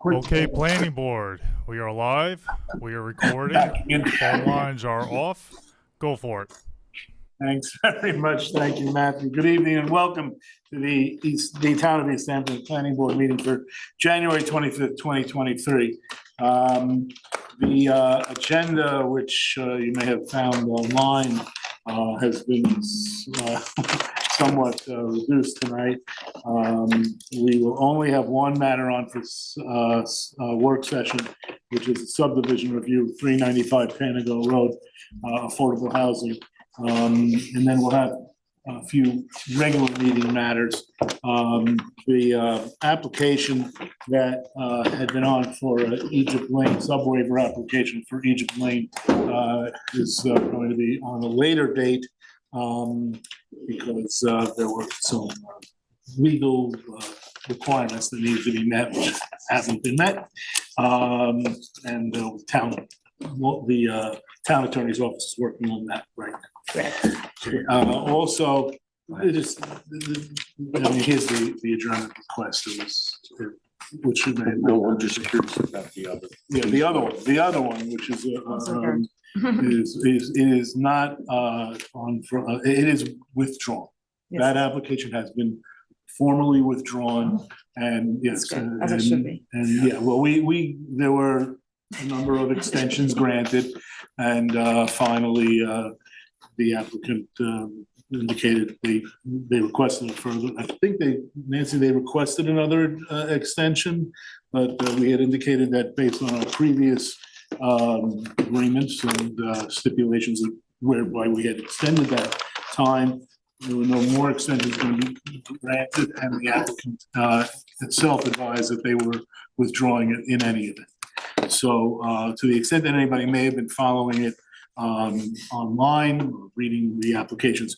Okay, planning board, we are live, we are recording, phone lines are off, go for it. Thanks very much. Thank you, Matthew. Good evening and welcome to the Town of East Hampton Planning Board meeting for January 25th, 2023. The agenda, which you may have found online, has been somewhat reduced tonight. We will only have one matter on for work session, which is a subdivision review, 395 Panago Road, affordable housing. And then we'll have a few regular meeting matters. The application that had been on for Egypt Lane, sub-waiver application for Egypt Lane is going to be on a later date because there were some legal requirements that needed to be met, which haven't been met. And the town attorney's office is working on that right now. Also, here's the adjournment request. Which no, I'm just curious about the other. Yeah, the other one, which is is not on. It is withdrawn. Yes. That application has been formally withdrawn, and yes, as it should be. And yeah, well, there were a number of extensions granted, and finally. The applicant indicated they requested a further. I think they requested another extension, but we had indicated that based on our previous agreements and stipulations whereby we had extended that time, there were no more extensions going to be granted, and the applicant itself advised that they were withdrawing it in any event. So to the extent that anybody may have been following it online or reading the applications,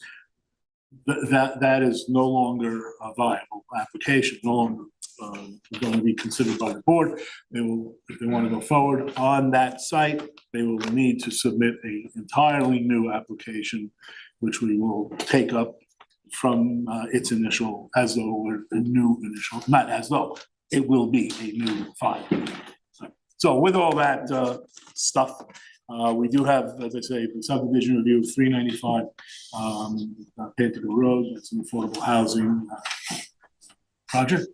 that is no longer a viable application, no longer going to be considered by the board. They will, if they want to go forward on that site, they will need to submit an entirely new application, which we will take up from its initial, as though we're a new initial, not as though, it will be a new file. So with all that stuff, we do have, as I say, the subdivision review of 395 Panago Road. It's an affordable housing project.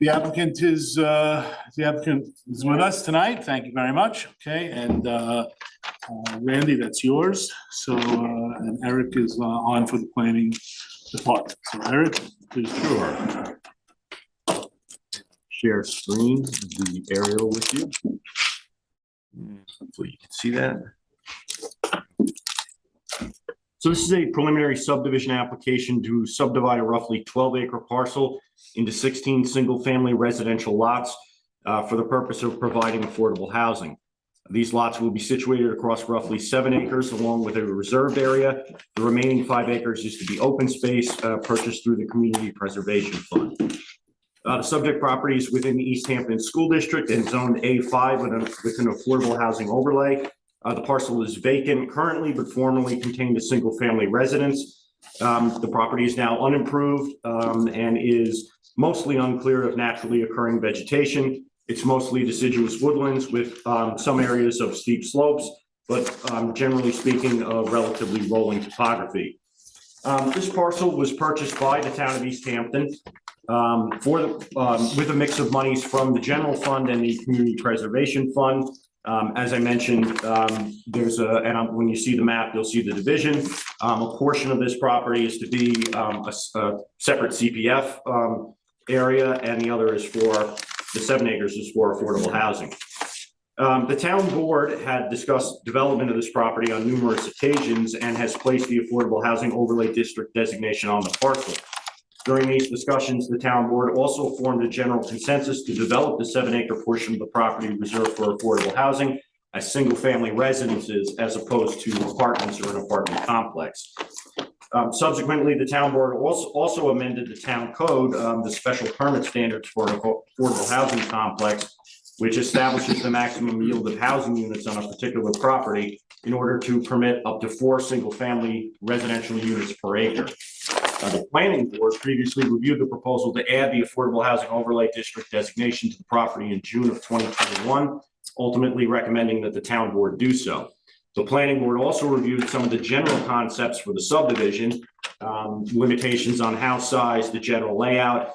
The applicant is with us tonight. Thank you very much. Okay, and Randy, that's yours. So and Eric is on for the planning department. So Eric, please. Sure. Share screen, the aerial with you. Hopefully you can see that. So this is a preliminary subdivision application to subdivide a roughly 12-acre parcel into 16 single-family residential lots for the purpose of providing affordable housing. These lots will be situated across roughly 7 acres along with a reserved area. The remaining 5 acres is to be open space purchased through the Community Preservation Fund. The subject property is within the East Hampton School District and zoned A5 with an affordable housing overlay. The parcel is vacant currently, but formerly contained a single-family residence. The property is now unimproved and is mostly unclear of naturally occurring vegetation. It's mostly deciduous woodlands with some areas of steep slopes, but generally speaking, relatively rolling topography. This parcel was purchased by the town of East Hampton with a mix of monies from the general fund and the Community Preservation Fund. As I mentioned, when you see the map, you'll see the division. A portion of this property is to be a separate CPF area, and the other is for the 7 acres is for affordable housing. The town board had discussed development of this property on numerous occasions and has placed the affordable housing overlay district designation on the parcel. During these discussions, the town board also formed a general consensus to develop the 7-acre portion of the property reserved for affordable housing as single-family residences as opposed to apartments or an apartment complex. Subsequently, the town board also amended the town code, the special permit standards for an affordable housing complex, which establishes the maximum yield of housing units on a particular property in order to permit up to 4 single-family residential units per acre. The planning board previously reviewed the proposal to add the affordable housing overlay district designation to the property in June of 2021, ultimately recommending that the town board do so. The planning board also reviewed some of the general concepts for the subdivision, limitations on house size, the general layout,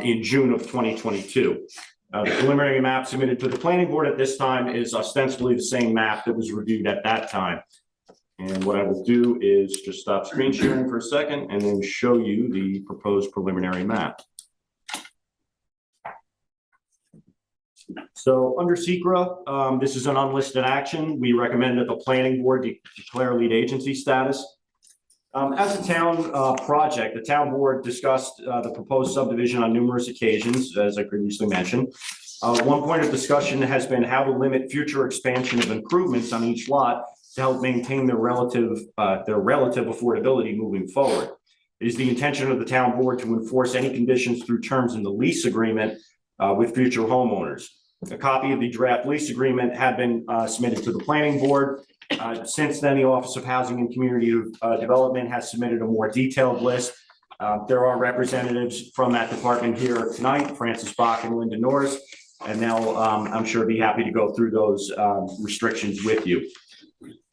in June of 2022. The preliminary map submitted to the planning board at this time is ostensibly the same map that was reviewed at that time. And what I will do is just stop screen sharing for a second and then show you the proposed preliminary map. So under SECRA, this is an unlisted action. We recommend that the planning board declare lead agency status. As a town project, the town board discussed the proposed subdivision on numerous occasions, as I previously mentioned. One point of discussion has been how to limit future expansion of improvements on each lot to help maintain their relative affordability moving forward. It is the intention of the town board to enforce any conditions through terms in the lease agreement with future homeowners. A copy of the draft lease agreement had been submitted to the planning board. Since then, the Office of Housing and Community Development has submitted a more detailed list. There are representatives from that department here tonight, Francis Bach and Linda Norris, and they'll, I'm sure, be happy to go through those restrictions with you.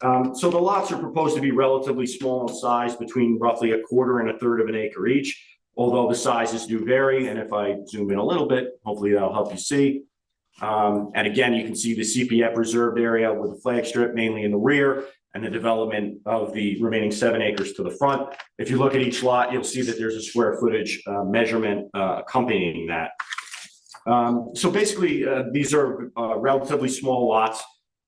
So the lots are proposed to be relatively small in size, between roughly 1/4 and 1/3 of an acre each, although the sizes do vary. And if I zoom in a little bit, hopefully that'll help you see. And again, you can see the CPF reserved area with the flag strip mainly in the rear and the development of the remaining 7 acres to the front. If you look at each lot, you'll see that there's a square footage measurement accompanying that. So basically, these are relatively small lots,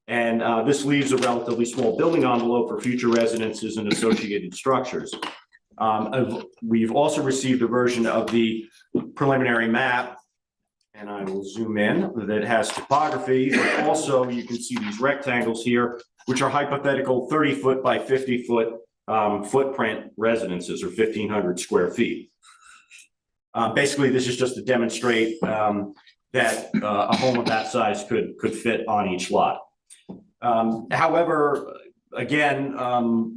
and this leaves a relatively small building envelope for future residences and associated structures. We've also received a version of the preliminary map, and I will zoom in, that has topography, but also you can see these rectangles here, which are hypothetical 30-foot by 50-foot footprint residences, or 1,500 square feet. Basically, this is just to demonstrate that a home of that size could fit on each lot. However, again,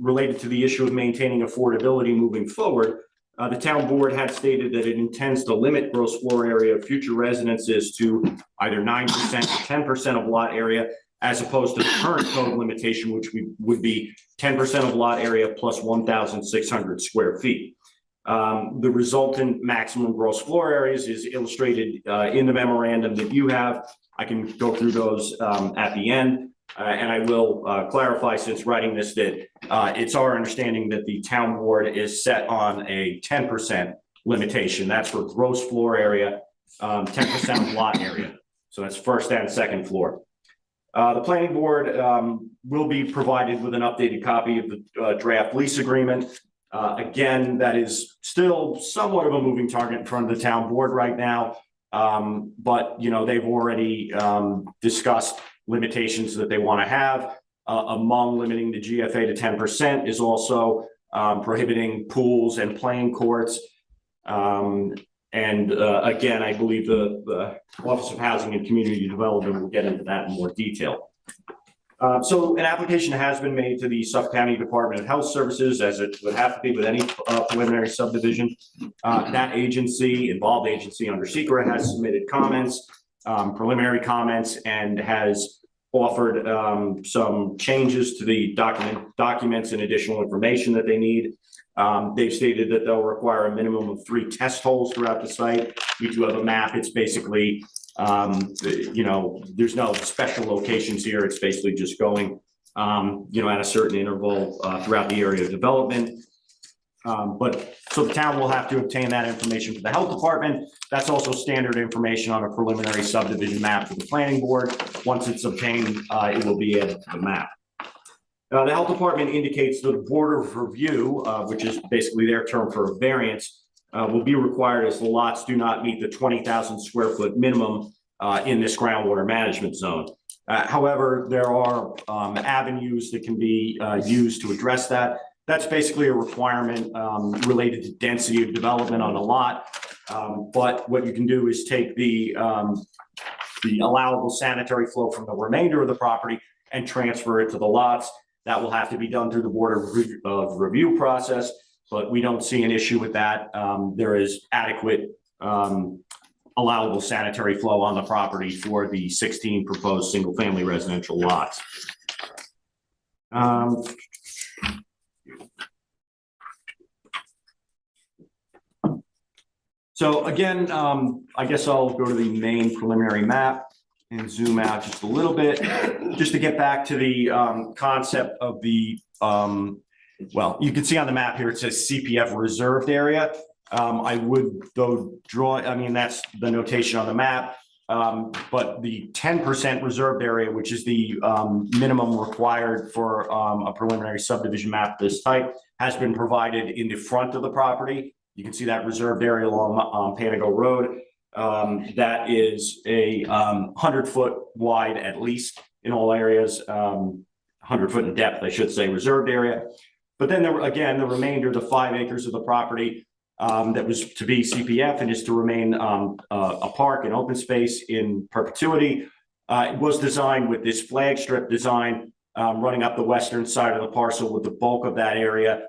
related to the issue of maintaining affordability moving forward, the town board had stated that it intends to limit gross floor area of future residences to either 9% or 10% of lot area, as opposed to the current code limitation, which would be 10% of lot area plus 1,600 square feet. The resultant maximum gross floor areas is illustrated in the memorandum that you have. I can go through those at the end. And I will clarify, since writing this, that it's our understanding that the town board is set on a 10% limitation. That's for gross floor area, 10% of lot area. So that's first and second floor. The planning board will be provided with an updated copy of the draft lease agreement. Again, that is still somewhat of a moving target in front of the town board right now. But, you know, they've already discussed limitations that they want to have. Among limiting the GFA to 10% is also prohibiting pools and playing courts. Again, I believe the Office of Housing and Community Development will get into that in more detail. So an application has been made to the Suffolk County Department of Health Services, as it would have to be with any preliminary subdivision. That agency, involved agency under SECRA, has submitted comments, preliminary comments, and has offered some changes to the documents and additional information that they need. They've stated that they'll require a minimum of 3 test holes throughout the site. We do have a map. It's basically, you know, there's no special locations here. It's basically just going, you know, at a certain interval throughout the area of development. But so the town will have to obtain that information from the health department. That's also standard information on a preliminary subdivision map to the planning board. Once it's obtained, it will be added to the map. The health department indicates that the board of review, which is basically their term for a variance, will be required as the lots do not meet the 20,000 square foot minimum in this groundwater management zone. However, there are avenues that can be used to address that. That's basically a requirement related to density of development on a lot. But what you can do is take the allowable sanitary flow from the remainder of the property and transfer it to the lots. That will have to be done through the board of review process. but we don't see an issue with that. There is adequate allowable sanitary flow on the property for the 16 proposed single-family residential lots. So again, I guess I'll go to the main preliminary map and zoom out just a little bit, just to get back to the concept of the, well, you can see on the map here, it says CPF reserved area. I would though draw, I mean, that's the notation on the map, but the 10% reserved area, which is the minimum required for a preliminary subdivision map this type, has been provided in the front of the property. You can see that reserved area along Panago Road. That is a 100-foot wide, at least in all areas, 100-foot in depth, I should say, reserved area. But then there, again, the remainder, the 5 acres of the property that was to be CPF and is to remain a park and open space in perpetuity. It was designed with this flag strip design running up the western side of the parcel, with the bulk of that area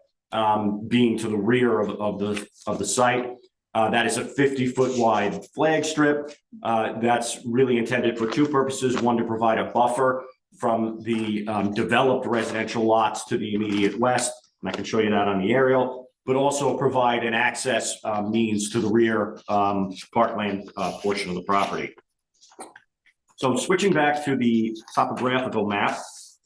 being to the rear of the site. That is a 50-foot wide flag strip. That's really intended for 2 purposes. One, to provide a buffer from the developed residential lots to the immediate west, and I can show you that on the aerial, but also provide an access means to the rear parkland portion of the property. So switching back to the topographical map,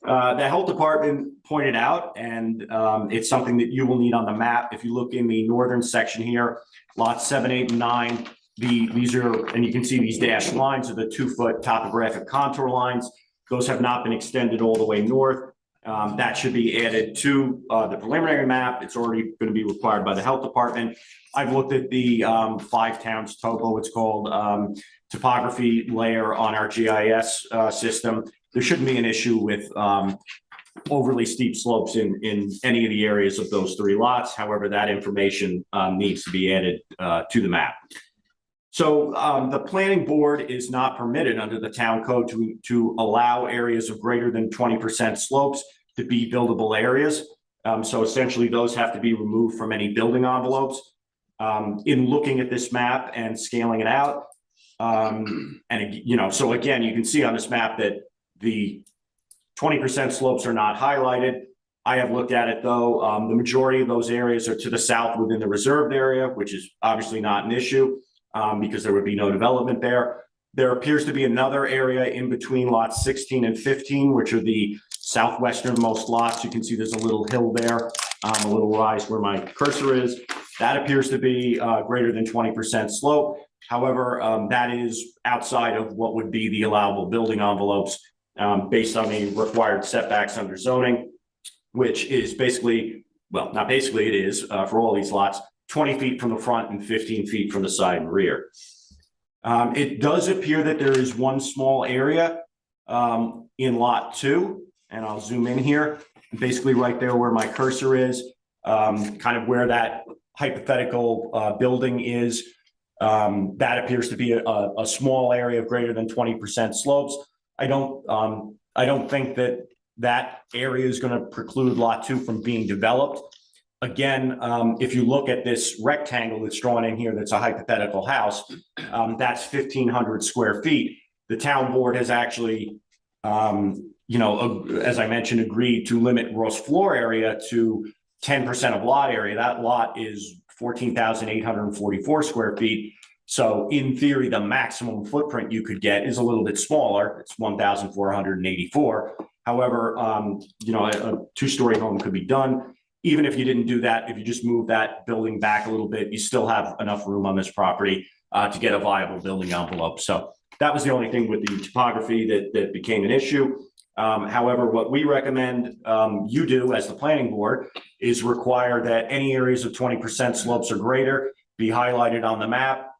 the health department pointed out, and it's something that you will need on the map. If you look in the northern section here, lots 7, 8, and 9, these are, and you can see these dashed lines are the 2-foot topographic contour lines. Those have not been extended all the way north. That should be added to the preliminary map. It's already going to be required by the health department. I've looked at the 5 towns topo, it's called, topography layer on our GIS system. There shouldn't be an issue with overly steep slopes in any of the areas of those 3 lots. However, that information needs to be added to the map. So the planning board is not permitted under the town code to allow areas of greater than 20% slopes to be buildable areas. So essentially those have to be removed from any building envelopes. In looking at this map and scaling it out, and you know, so again, you can see on this map that the 20% slopes are not highlighted. I have looked at it though. The majority of those areas are to the south within the reserved area, which is obviously not an issue because there would be no development there. There appears to be another area in between lots 16 and 15, which are the southwesternmost lots. You can see there's a little hill there, a little rise where my cursor is. That appears to be greater than 20% slope. However, that is outside of what would be the allowable building envelopes based on the required setbacks under zoning, which is basically, well, not basically, it is for all these lots, 20 feet from the front and 15 feet from the side and rear. It does appear that there is one small area in lot 2, and I'll zoom in here, basically right there where my cursor is, kind of where that hypothetical building is. That appears to be a small area of greater than 20% slopes. I don't think that area is going to preclude lot 2 from being developed. Again, if you look at this rectangle that's drawn in here, that's a hypothetical house, that's 1,500 square feet. The town board has actually, you know, as I mentioned, agreed to limit gross floor area to 10% of lot area. That lot is 14,844 square feet. So in theory, the maximum footprint you could get is a little bit smaller. It's 1,484. However, you know, a 2-story home could be done. Even if you didn't do that, if you just move that building back a little bit, you still have enough room on this property to get a viable building envelope. So that was the only thing with the topography that became an issue. However, what we recommend you do as the planning board is require that any areas of 20% slopes or greater be highlighted on the map.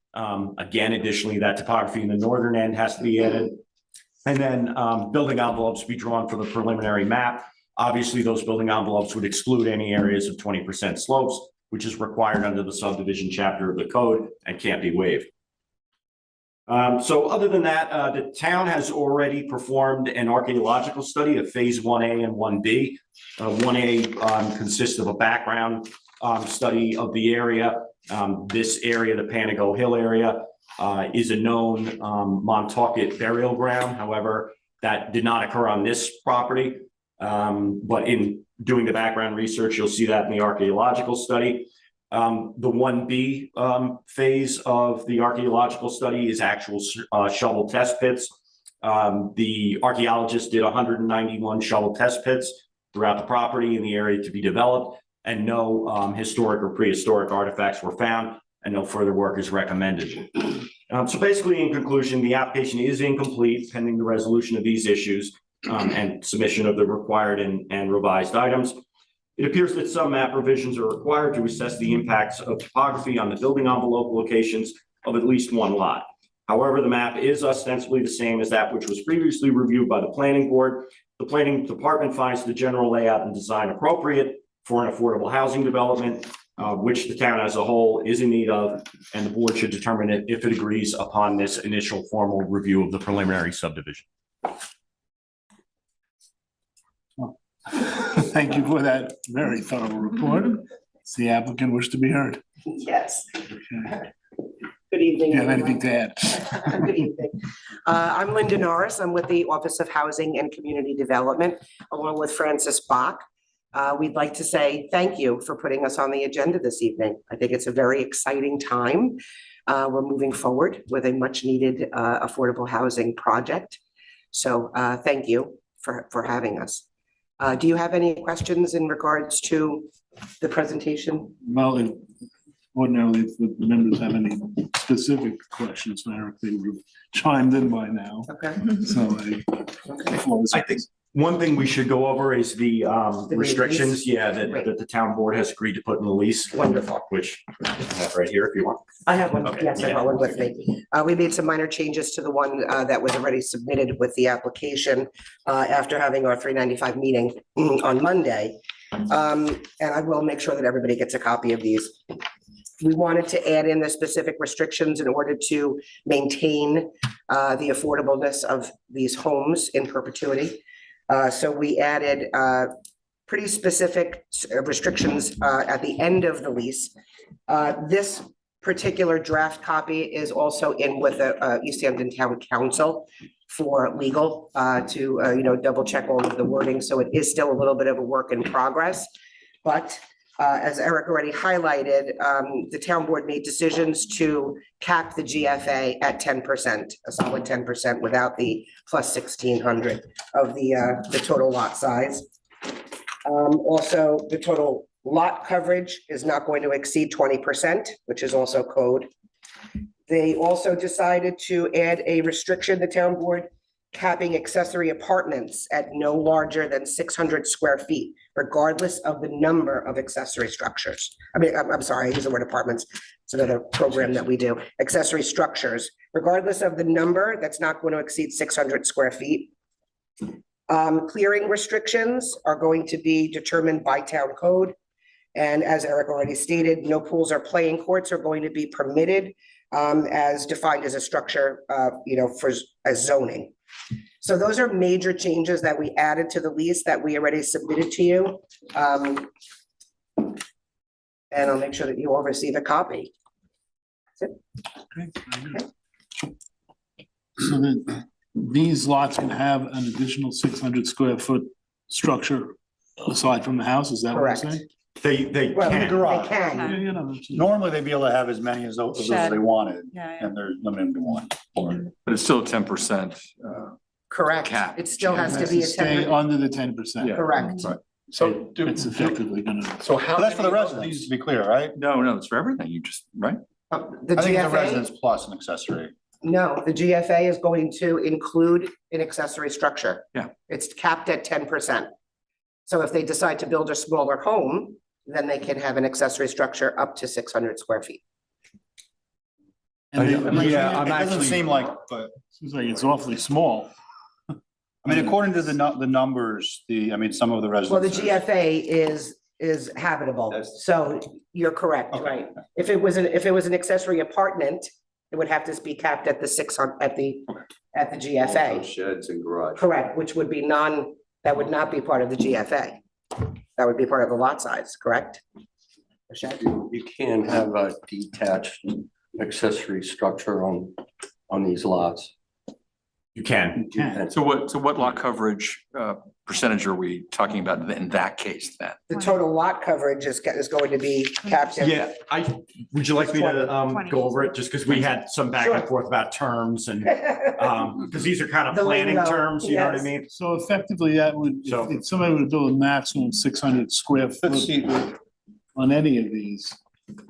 Again, additionally, that topography in the northern end has to be added. And then building envelopes be drawn for the preliminary map. Obviously, those building envelopes would exclude any areas of 20% slopes, which is required under the subdivision chapter of the code and can't be waived. So other than that, the town has already performed an archaeological study of phase 1A and 1B. 1A consists of a background study of the area. This area, the Panago Hill area, is a known Montaukett burial ground. However, that did not occur on this property. But in doing the background research, you'll see that in the archaeological study. The 1B phase of the archaeological study is actual shovel test pits. The archaeologists did 191 shovel test pits throughout the property in the area to be developed, and no historic or prehistoric artifacts were found, and no further work is recommended. So basically, in conclusion, the application is incomplete pending the resolution of these issues and submission of the required and revised items. It appears that some map revisions are required to assess the impacts of topography on the building envelope locations of at least one lot. However, the map is ostensibly the same as that which was previously reviewed by the planning board. The planning department finds the general layout and design appropriate for an affordable housing development, which the town as a whole is in need of, and the board should determine it if it agrees upon this initial formal review of the preliminary subdivision. Thank you for that very thorough report. Does the applicant wish to be heard? Yes. Okay. Good evening. Do you have anything to add? Good evening. I'm Linda Norris. I'm with the Office of Housing and Community Development, along with Francis Bach. We'd like to say thank you for putting us on the agenda this evening. I think it's a very exciting time. We're moving forward with a much needed affordable housing project. So thank you for having us. Do you have any questions in regards to the presentation? Well, ordinarily, if the members have any specific questions, Eric, they would have chimed in by now. Okay. So I think one thing we should go over is the restrictions, that the town board has agreed to put in the lease. Wonderful. Which I have right here if you want. I have one, Okay. yes, I have one with me. We made some minor changes to the one that was already submitted with the application after having our 395 meeting on Monday. And I will make sure that everybody gets a copy of these. We wanted to add in the specific restrictions in order to maintain the affordableness of these homes in perpetuity. So we added pretty specific restrictions at the end of the lease. This particular draft copy is also in with the East Hampton Town Council for legal to double check all of the wording. So it is still a little bit of a work in progress. But as Eric already highlighted, the town board made decisions to cap the GFA at 10%, a solid 10% without the plus 1,600 of the total lot size. Also, the total lot coverage is not going to exceed 20%, which is also code. They also decided to add a restriction, the town board, capping accessory apartments at no larger than 600 square feet, regardless of the number of accessory structures. I'm sorry, I use the word apartments. It's another program that we do. Accessory structures, regardless of the number, that's not going to exceed 600 square feet. Clearing restrictions are going to be determined by town code. And as Eric already stated, no pools or playing courts are going to be permitted as defined as a structure, as zoning. So those are major changes that we added to the lease that we already submitted to you. And I'll make sure that you all receive a copy. That's it. Okay. So that these lots can have an additional 600 square foot structure aside from the house, is that what you're Correct. saying? They Well, can. they garage. can. Yeah, Normally, they'd be able to have as many as those Shed. they wanted, Yeah, and they're limited to one. But it's still 10%. Correct. Cap. It still has to Has be to a stay 10%. under the 10%. Yeah. Correct. Right. So It's effectively gonna, so how? But that's for the many of residents, these- to be clear, right? No, it's for everything. You just, right? The I think it's a GFA, residence plus an accessory. no, the GFA is going to include an accessory structure. Yeah. It's capped at 10%. So if they decide to build a smaller home, then they can have an accessory structure up to 600 square feet. and Yeah, they- I'm It doesn't actually- seem like, but, seems like it's awfully small. I mean, according to the numbers, some of the residents. Well, the GFA is habitable, so you're correct, Okay. right? If it was an accessory apartment, it would have to be capped at the 600, at the GFA. Sheds and garage. Correct, which would be that would not be part of the GFA. That would be part of the lot size, correct? a shed. You can't have a detached accessory structure on these lots. You can. can. So what lot coverage, percentage are we talking about in that case then? The total lot coverage is going to be capped at. Yeah, would you like me to 20. go over it just because we had some back and Sure. forth about terms and because these are kind of The planning lingo, terms, you know what I yes. mean? So effectively, that would, So- if somebody would build a maximum 600 square Let's foot see, on any of these.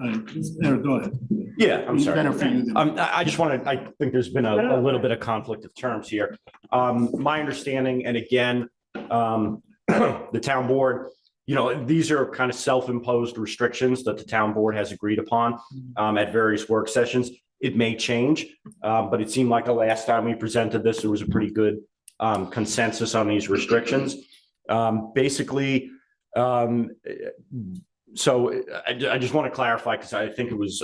Eric, go ahead. Yeah, I'm sorry. Better for you than. I just wanted, I think there's been a little bit of conflict of terms here. My understanding, and again, the town board, you know, these are kind of self-imposed restrictions that the town board has agreed upon at various work sessions. It may change, but it seemed like the last time we presented this, there was a pretty good consensus on these restrictions. Basically, so I just want to clarify because I think it was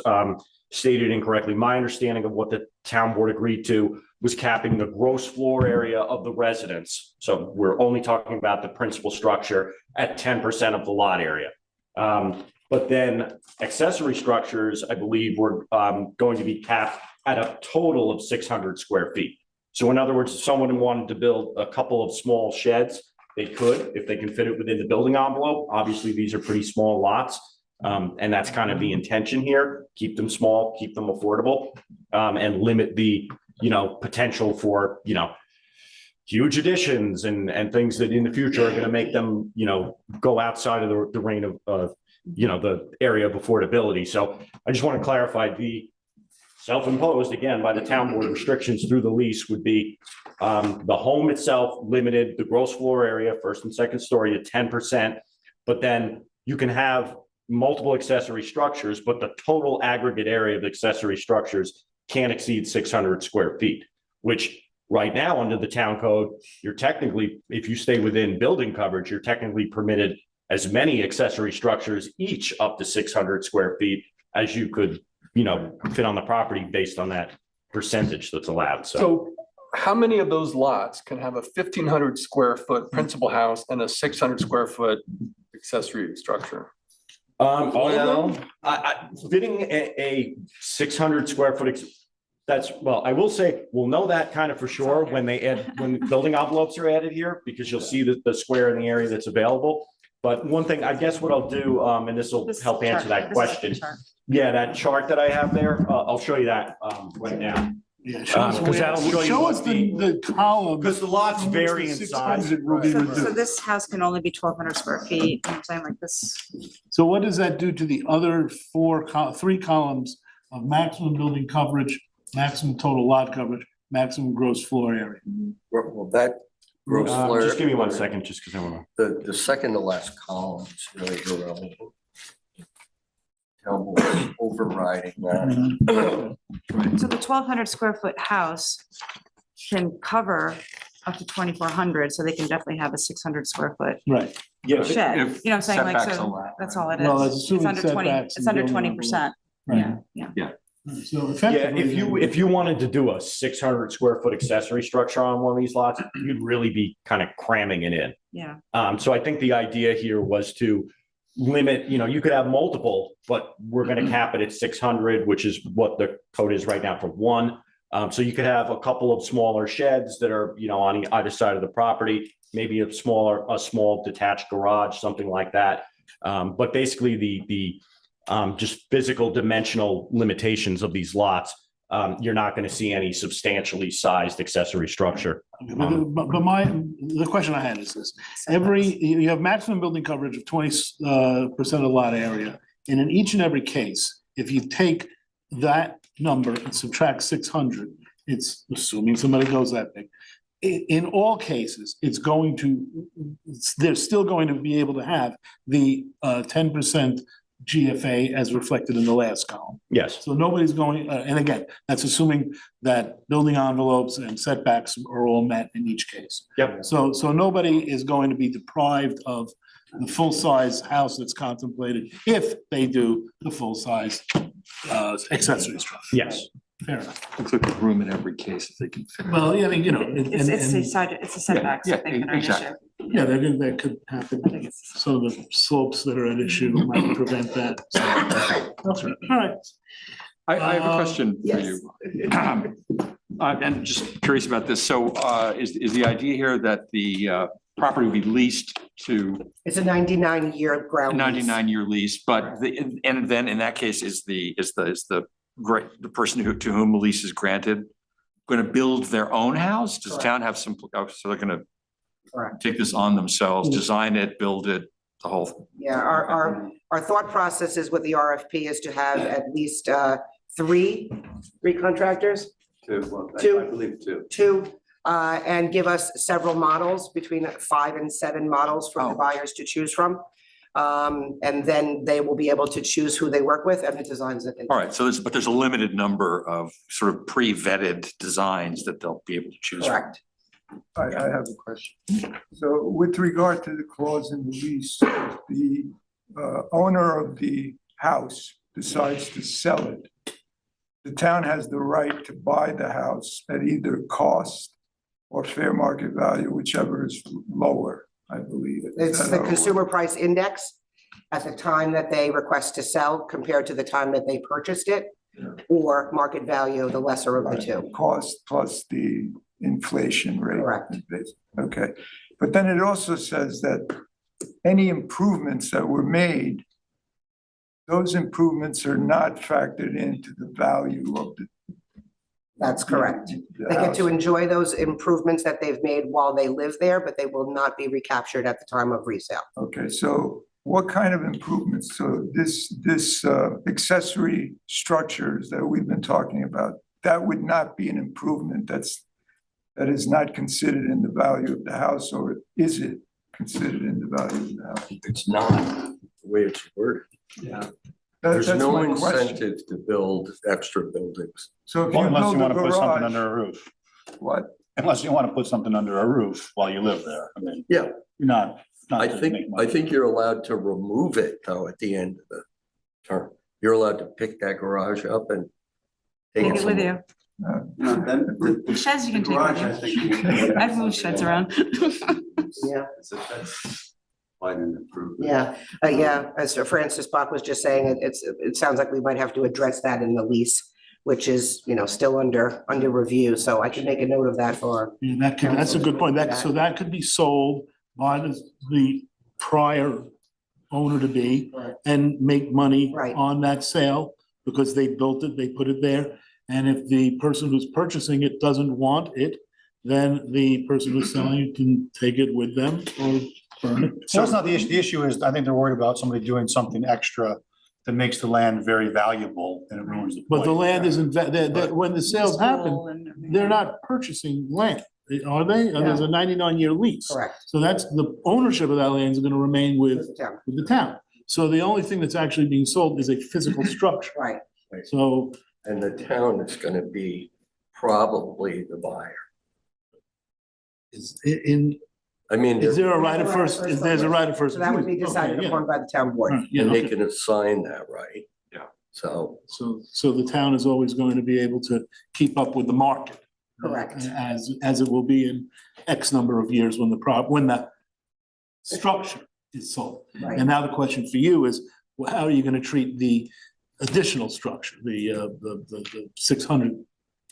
stated incorrectly. My understanding of what the town board agreed to was capping the gross floor area of the residence. So we're only talking about the principal structure at 10% of the lot area. But then accessory structures, I believe, were going to be capped at a total of 600 square feet. So in other words, if someone wanted to build a couple of small sheds, they could, if they can fit it within the building envelope. Obviously, these are pretty small lots. And that's kind of the intention here. Keep them small, keep them affordable, and limit the, you know, potential for, you know, huge additions and things that in the future are going to make them, you know, go outside of the reign of, you know, the area of affordability. So I just want to clarify the self-imposed, again, by the town board restrictions through the lease would be the home itself limited, the gross floor area, first and second story at 10%, but then you can have multiple accessory structures, but the total aggregate area of accessory structures can't exceed 600 square feet, which right now under the town code, you're technically, if you stay within building coverage, you're technically permitted as many accessory structures, each up to 600 square feet as you could, you know, fit on the property based on that percentage that's allowed. So how many of those lots can have a 1,500 square foot principal house and a 600 square foot accessory structure? All of them, fitting a 600 square foot, that's, well, I will say, we'll know that kind of for sure when they add, when building envelopes are added here, because you'll see the square in the area that's available. But one thing, I guess what I'll do, and this will help answer that question. Yeah, that chart that I have there, I'll show you that right now. Yeah, show us Because that'll show you show us what the column. Because the lots from which vary the in size. 600 will be So reduced. this house can only be 1,200 square feet, you know what I'm saying, like this. So what does that do to the other three columns of maximum building coverage, maximum total lot coverage, maximum gross floor area? Well, that gross floor. Just give me 1 second, just because I want to. The second to last column is really irrelevant. Town board overriding that. So the 1,200 square foot house can cover up to 2,400, so they can definitely have a 600 square foot Right. Yeah, shed. You know if what I'm saying, like, setbacks so allow, that's right? all it Well, is. that's It's assuming under 20, setbacks it's and under building 20%. Right. Yeah. So yeah, effectively. if you wanted to do a 600 square foot accessory structure on one of these lots, you'd really be kind of cramming it in. Yeah. So I think the idea here was to limit, you know, you could have multiple, but we're going to cap it at 600, which is what the code is right now for one. So you could have a couple of smaller sheds that are, you know, on either side of the property, maybe a small detached garage, something like that. But basically the just physical dimensional limitations of these lots, you're not going to see any substantially sized accessory structure. But the question I had is this, you have maximum building coverage of 20% of the lot area. And in each and every case, if you take that number and subtract 600, it's assuming somebody goes that big. In all cases, they're still going to be able to have the 10% GFA as reflected in the last column. Yes. So nobody's going, and again, that's assuming that building envelopes and setbacks are all met in each case. Yep. So nobody is going to be deprived of the full-size house that's contemplated if they do the full-size accessory structure. Yes. Fair enough. Looks like there's room in every case if they can fit. Well, yeah, I mean, you know. It's a setback, so Yeah, I think, that are an exactly. issue. Yeah, that could happen. Some of the slopes that are at issue might prevent that. So, okay, all right. I have a question for yes. you. I'm just curious about this. So is the idea here that the property will be leased to It's a 99-year ground lease. 99-year lease, but and then in that case is the person to whom the lease is granted going to build their own house? Does the town have some, so they're going to Correct. take this on themselves, design it, build it, the whole? Yeah, our thought process is with the RFP is to have at least three contractors, Two. I believe two. two, and give us several models, between 5 and 7 models for the Oh. buyers to choose from. And then they will be able to choose who they work with and the designs that they. All right, so there's a limited number of sort of pre-vetted designs that they'll be able to choose from. Correct. I have a question. So with regard to the clause in the lease, if the owner of the house decides to sell it, the town has the right to buy the house at either cost or fair market value, whichever is lower, I believe. Is It's that the how it consumer works? price index at the time that they request to sell compared to the time that they purchased it, or market value, the lesser of the two. Cost plus the inflation rate. Correct. Okay, but then it also says that any improvements that were made, those improvements are not factored into the value of the. That's correct. the They get house. to enjoy those improvements that they've made while they live there, but they will not be recaptured at the time of resale. Okay, so what kind of improvements? So this accessory structures that we've been talking about, that would not be an improvement that is not considered in the value of the house, or is it considered in the value of the house? It's not the way it's worded. Yeah. There's That's no my question. incentive to build extra buildings. So if Well, you unless build you a want to put something garage, under a roof, what? unless you want to put something under a roof while you live there. I mean, Yeah, you're not I to think, make money. I think you're allowed to remove it though at the end of the term. You're allowed to pick that garage up and Take it with somewhere. you. The sheds you can take with you. I've moved sheds around. Yeah, Quite an improvement. yeah, as Francis Bach was just saying, it sounds like we might have to address that in the lease, which is, still under review, so I can make a note of that for. Yeah, that's a good point. So that could be sold by the prior owner to be Right. and make money Right. on that sale because they built it, they put it there. And if the person who's purchasing it doesn't want it, then the person who's selling it can take it with them or burn it. So that's not the issue. The issue is, I think they're worried about somebody doing something extra that makes the land very valuable and it ruins the. But the point. land isn't, when the sales happen, they're not purchasing land, are they? There's a 99-year lease. Correct. So that's the ownership of that land is gonna remain with Yeah, the town. So the only thing that's actually being sold is a physical structure. right. So, And the town is gonna be probably the buyer. is I mean, there a right of first, is there's a right of first? So that would be refusal? decided Okay, yeah. upon by the town board. Right, yeah, and they okay. can assign that right. Yeah. So, So the town is always going to be able to keep up with the market. Correct. As it will be in X number of years when the structure is sold. Right. And now the question for you is, well, how are you gonna treat the additional structure, the 600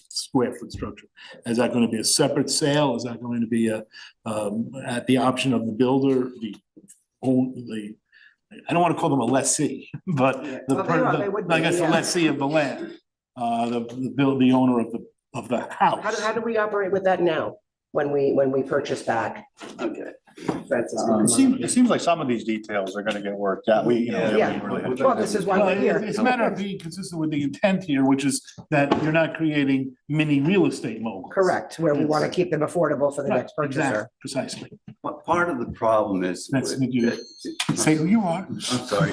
square foot structure? Is that gonna be a separate sale? Is that going to be at the option of the builder, I don't wanna call them a lessee, but Yeah. Well, they would be, I guess the yeah. lessee of the land, the owner of the house. How do we operate with that now, when we purchase back? Okay. It seems like some of these details are gonna get worked out. We, you know. Yeah. we really have to- Well, this is why we're here. It's a matter of being consistent with the intent here, which is that you're not creating mini real estate moguls. Correct, where we want to keep them affordable for the Right, next purchaser. exactly, precisely. but part of the problem is. That's what you say who you are. I'm sorry.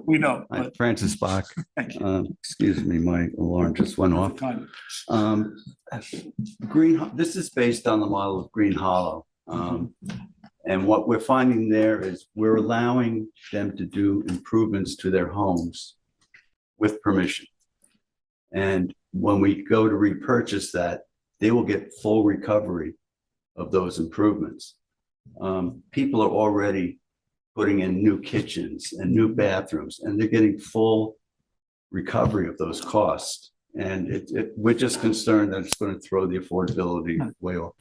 We know, Hi, but Francis Bach. thank you. Excuse me, my alarm just went off. Time. This is based on the model of Green Hollow. And what we're finding there is we're allowing them to do improvements to their homes with permission. And when we go to repurchase that, they will get full recovery of those improvements. people are already putting in new kitchens and new bathrooms, and they're getting full recovery of those costs. And we're just concerned that it's going to throw the affordability way off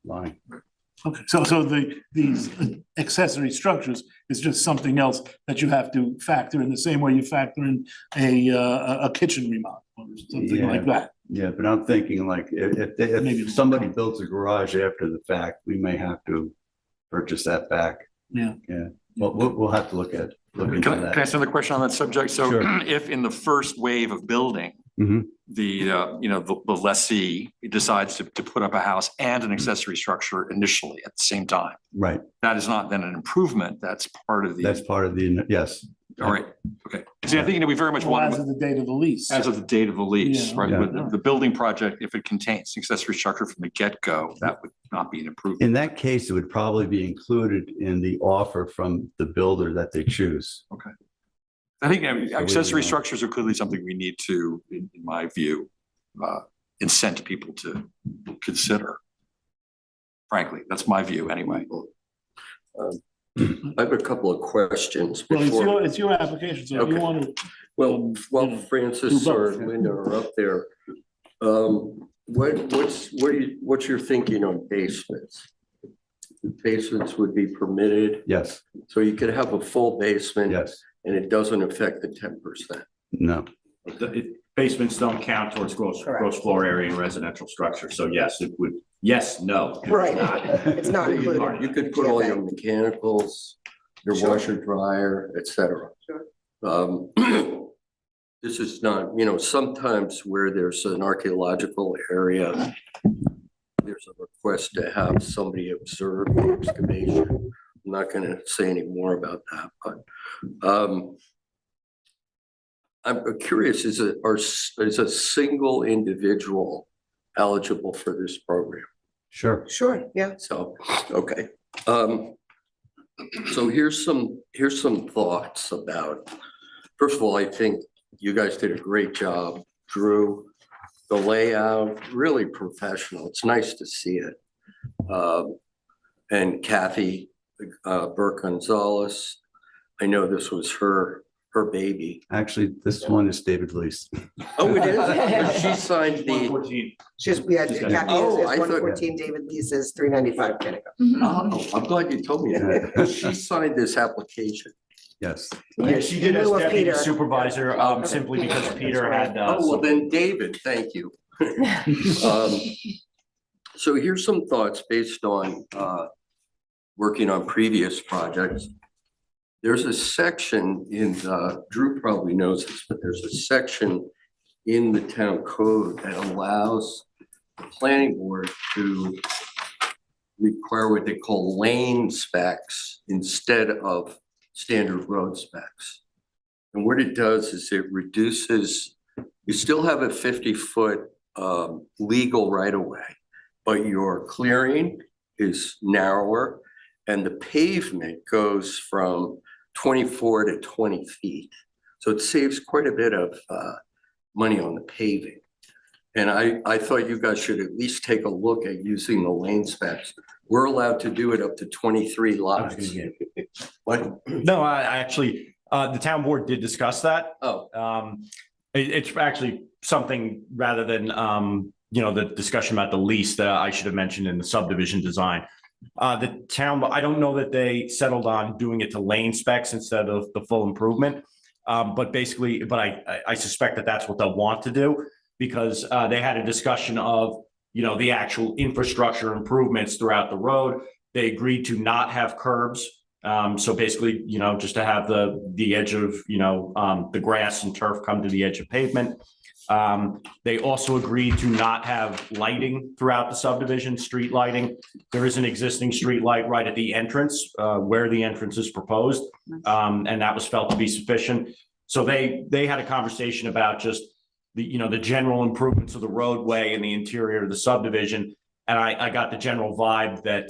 line. Okay, so these accessory structures is just something else that you have to factor in the same way you factor in a kitchen remodel or something like that. Yeah, but I'm thinking like if somebody builds a garage after the fact, we may have to purchase that back. Yeah. Yeah, well, we'll have to look into Can I that. ask another question on that subject? So Sure. if in the first wave of building, Mhm. the lessee decides to put up a house and an accessory structure initially at the same time, Right, that is not then an improvement. That's part of the. that's part of the, yes. All right, okay. See, I think we very much Well, want as of the date of the lease. as of the date of the lease, Yeah. right? Yeah. But the building project, if it contains an accessory structure from the get-go, that would not be an improvement. In that case, it would probably be included in the offer from the builder that they choose. I think accessory know. structures are clearly something we need to, in my view, incent people to consider. Frankly, that's my view anyway. I have a couple of questions Well, before. it's your application, so if you Okay. want to. Well, while you know, Francis do or both, yeah. Linda are up there, what's your thinking on basements? Basements would be permitted, Yes, so you could have a full basement yes, and it doesn't affect the 10%. no. Basements don't count towards gross floor area in residential structure. So yes, it would, yes, no. Right. It's not included. You could put all your mechanicals, your Sure. washer, dryer, et cetera. Sure. This is not, sometimes where there's an archaeological area, there's a request to have somebody observe the excavation. I'm not gonna say any more about that, but I'm curious, is a single individual eligible for this program? Sure. Sure, yeah. So, okay. So here's some thoughts about, first of all, I think you guys did a great job. Drew, the layout, really professional. It's nice to see it. And Kathy Burke Gonzalez, I know this was her baby. Actually, this one is David Lee's. Oh, it is? She signed the, 114. She's, yeah, Kathy Oh, is I thought- 114, David Lease is 395 Kenneco. oh, I'm glad you told me that. She signed this application. Yes. Yeah, she did In as lieu of deputy Peter. supervisor, simply because Peter had. Oh, well then, David, thank you. So here's some thoughts based on working on previous projects. There's a section in, Drew probably knows this, but there's a section in the town code that allows the planning board to require what they call lane specs instead of standard road specs. And what it does is it reduces, you still have a 50-foot legal right of way, but your clearing is narrower and the pavement goes from 24 to 20 feet. So it saves quite a bit of money on the paving. And I thought you guys should at least take a look at using the lane specs. We're allowed to do it up to 23 lots. What? No, I actually, the town board did discuss that. Oh, It's actually something rather than, the discussion about the lease that I should have mentioned in the subdivision design. The town, I don't know that they settled on doing it to lane specs instead of the full improvement. But basically, I suspect that that's what they'll want to do because they had a discussion of, the actual infrastructure improvements throughout the road. They agreed to not have curbs. So basically, just to have the edge of, the grass and turf come to the edge of pavement. They also agreed to not have lighting throughout the subdivision, street lighting. There is an existing street light right at the entrance, where the entrance is proposed. And that was felt to be sufficient. So they had a conversation about just the general improvements of the roadway and the interior of the subdivision. And I got the general vibe that,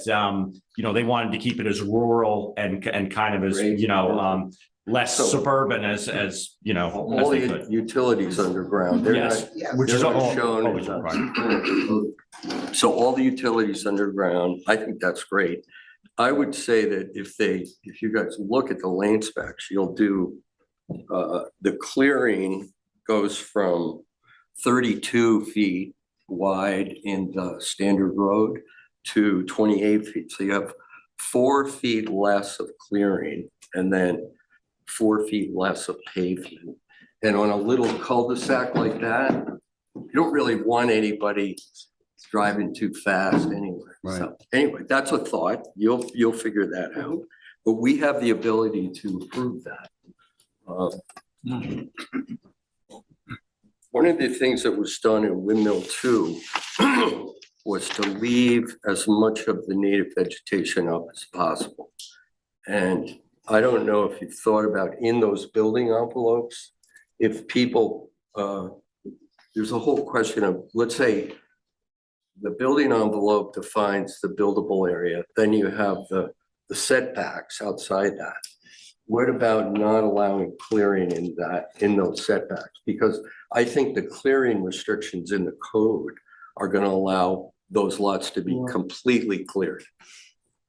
they wanted to keep it as rural and kind of as, Great. less So- suburban as all they the could. utilities underground. They're Yes, not- Yeah. which is they're not all- shown. always required. So all the utilities underground, I think that's great. I would say that if you guys look at the lane specs, you'll do, the clearing goes from 32 feet wide in the standard road to 28 feet. So you have 4 feet less of clearing and then 4 feet less of pavement. And on a little cul-de-sac like that, you don't really want anybody driving too fast anyway. Right. So anyway, that's a thought. You'll figure that out. But we have the ability to approve that. One of the things that was done in Windmill 2 was to leave as much of the native vegetation up as possible. And I don't know if you've thought about in those building envelopes, if people, there's a whole question of, let's say, the building envelope defines the buildable area, then you have the setbacks outside that. What about not allowing clearing in those setbacks? Because I think the clearing restrictions in the code are gonna allow those lots to be completely cleared.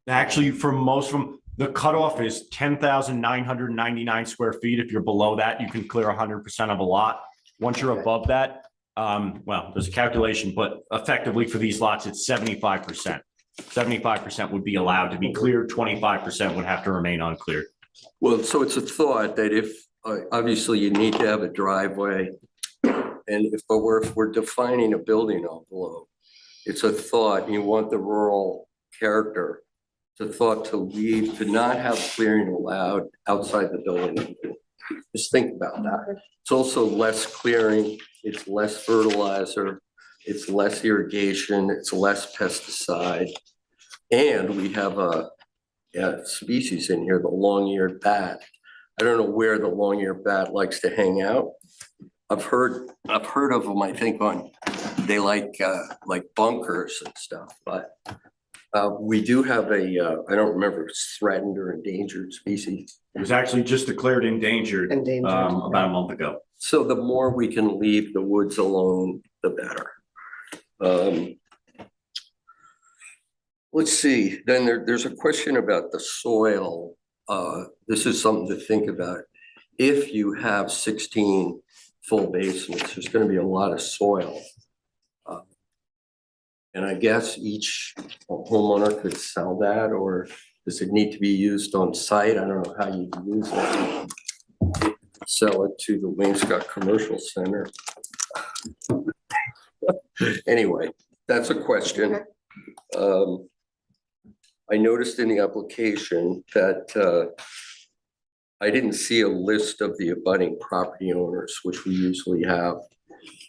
Actually, for most of them, the cutoff is 10,999 square feet. If you're below that, you can clear 100% of a lot. Once you're above that, well, there's a calculation, but effectively for these lots, it's 75%. 75% would be allowed to be cleared, 25% would have to remain uncleared. Well, so it's a thought that if, obviously you need to have a driveway, and if we're defining a building envelope, it's a thought, you want the rural character, it's a thought to not have clearing allowed outside the building envelope. Just think about that. It's also less clearing, it's less fertilizer, it's less irrigation, it's less pesticide. And we have a species in here, the long-eared bat. I don't know where the long-eared bat likes to hang out. I've heard of them, I think they like bunkers and stuff, but we do have I don't remember if it's threatened or endangered species. It was actually just declared endangered, about a month ago. So the more we can leave the woods alone, the better. Let's see, then there's a question about the soil. This is something to think about. If you have 16 full basements, there's going to be a lot of soil. And I guess each homeowner could sell that, or does it need to be used on site? I don't know how you use it. Sell it to the Wainscott Commercial Center. Anyway, that's a question. I noticed in the application that I didn't see a list of the abutting property owners, which we usually have